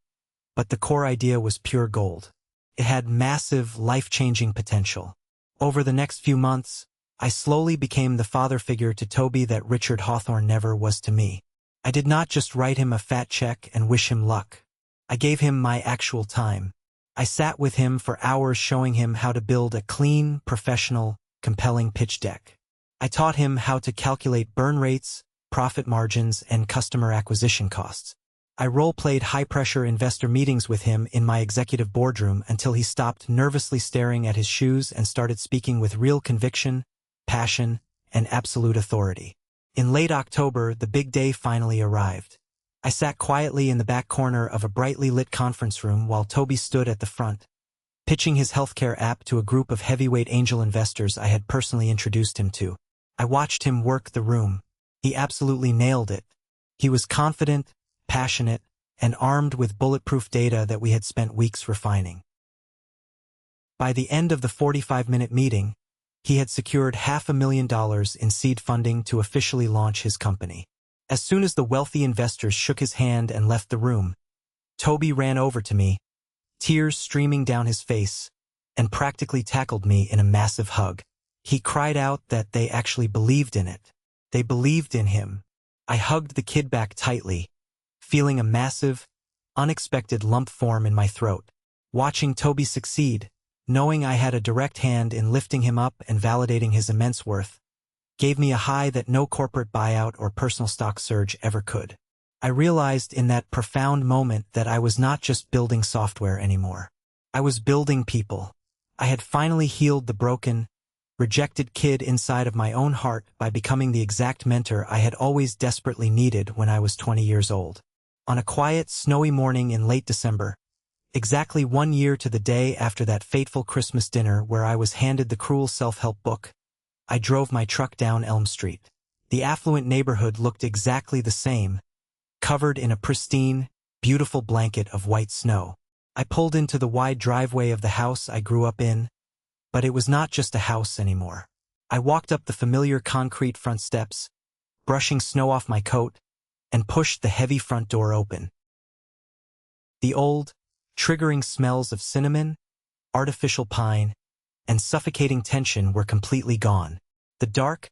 but the core idea was pure gold. It had massive, life-changing potential. Over the next few months, I slowly became the father figure to Toby that Richard Hawthorne never was to me. I did not just write him a fat check and wish him luck. I gave him my actual time. I sat with him for hours showing him how to build a clean, professional, compelling pitch deck. I taught him how to calculate burn rates, profit margins, and customer acquisition costs. I role-played high-pressure investor meetings with him in my executive boardroom until he stopped nervously staring at his shoes and started speaking with real conviction, passion, and absolute authority. In late October, the big day finally arrived. I sat quietly in the back corner of a brightly lit conference room while Toby stood at the front, pitching his healthcare app to a group of heavyweight angel investors I had personally introduced him to. I watched him work the room. He absolutely nailed it. He was confident, passionate, and armed with bulletproof data that we had spent weeks refining. By the end of the 45-minute meeting, he had secured $500,000 in seed funding to officially launch his company. As soon as the wealthy investors shook his hand and left the room, Toby ran over to me, tears streaming down his face, and practically tackled me in a massive hug. He cried out that they actually believed in it. They believed in him. I hugged the kid back tightly, feeling a massive, unexpected lump form in my throat. Watching Toby succeed, knowing I had a direct hand in lifting him up and validating his immense worth, gave me a high that no corporate buyout or personal stock surge ever could. I realized in that profound moment that I was not just building software anymore. I was building people. I had finally healed the broken, rejected kid inside of my own heart by becoming the exact mentor I had always desperately needed when I was 20 years old. On a quiet, snowy morning in late December, exactly 1 year to the day after that fateful Christmas dinner where I was handed the cruel self-help book, I drove my truck down Elm Street. The affluent neighborhood looked exactly the same, covered in a pristine, beautiful blanket of white snow. I pulled into the wide driveway of the house I grew up in, but it was not just a house anymore. I walked up the familiar concrete front steps, brushing snow off my coat, and pushed the heavy front door open. The old, triggering smells of cinnamon, artificial pine, and suffocating tension were completely gone. The dark,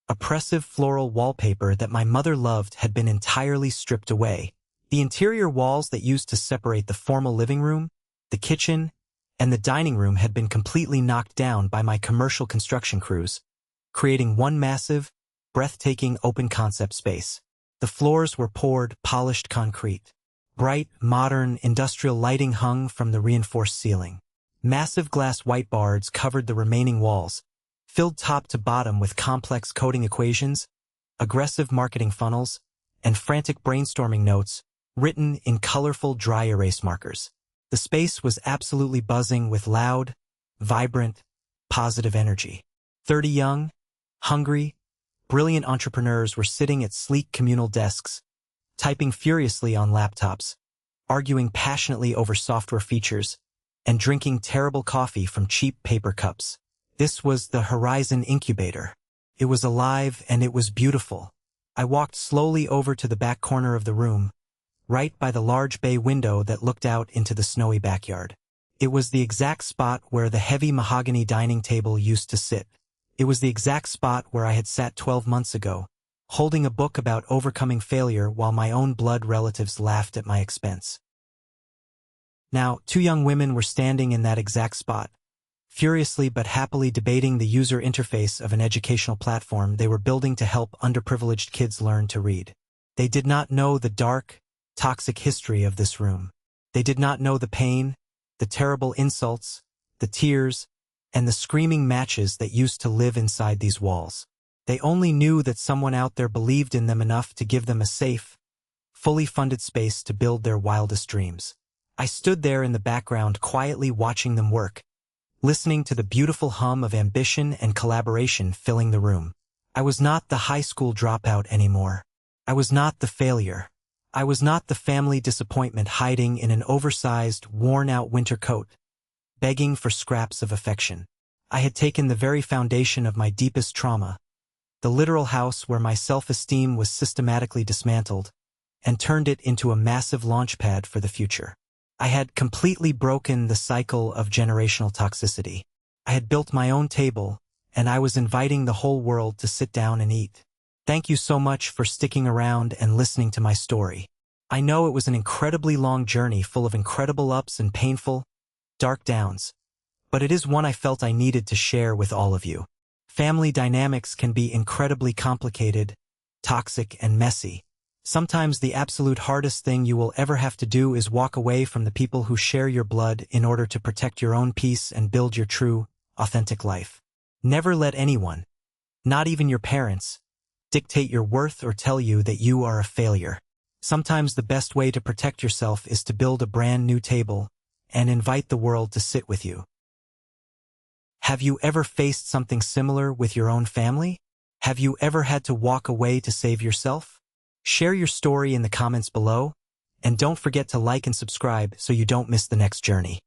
oppressive floral wallpaper that my mother loved had been entirely stripped away. The interior walls that used to separate the formal living room, the kitchen, and the dining room had been completely knocked down by my commercial construction crews, creating one massive, breathtaking open-concept space. The floors were poured, polished concrete. Bright, modern, industrial lighting hung from the reinforced ceiling. Massive glass whiteboards covered the remaining walls, filled top to bottom with complex coding equations, aggressive marketing funnels, and frantic brainstorming notes written in colorful dry erase markers. The space was absolutely buzzing with loud, vibrant, positive energy. 30 young, hungry, brilliant entrepreneurs were sitting at sleek communal desks, typing furiously on laptops, arguing passionately over software features, and drinking terrible coffee from cheap paper cups. This was the Horizon Incubator. It was alive and it was beautiful. I walked slowly over to the back corner of the room, right by the large bay window that looked out into the snowy backyard. It was the exact spot where the heavy mahogany dining table used to sit. It was the exact spot where I had sat 12 months ago, holding a book about overcoming failure while my own blood relatives laughed at my expense. Now, 2 young women were standing in that exact spot, furiously but happily debating the user interface of an educational platform they were building to help underprivileged kids learn to read. They did not know the dark, toxic history of this room. They did not know the pain, the terrible insults, the tears, and the screaming matches that used to live inside these walls. They only knew that someone out there believed in them enough to give them a safe, fully funded space to build their wildest dreams. I stood there in the background quietly watching them work, listening to the beautiful hum of ambition and collaboration filling the room. I was not the high school dropout anymore. I was not the failure. I was not the family disappointment hiding in an oversized, worn-out winter coat, begging for scraps of affection. I had taken the very foundation of my deepest trauma, the literal house where my self-esteem was systematically dismantled, and turned it into a massive launchpad for the future. I had completely broken the cycle of generational toxicity. I had built my own table, and I was inviting the whole world to sit down and eat. Thank you so much for sticking around and listening to my story. I know it was an incredibly long journey full of incredible ups and painful, dark downs, but it is one I felt I needed to share with all of you. Family dynamics can be incredibly complicated, toxic, and messy. Sometimes the absolute hardest thing you will ever have to do is walk away from the people who share your blood in order to protect your own peace and build your true, authentic life. Never let anyone, Not even your parents dictate your worth or tell you that you are a failure. Sometimes the best way to protect yourself is to build a brand new table and invite the world to sit with you. Have you ever faced something similar with your own family? Have you ever had to walk away to save yourself? Share your story in the comments below, and don't forget to like and subscribe so you don't miss the next journey.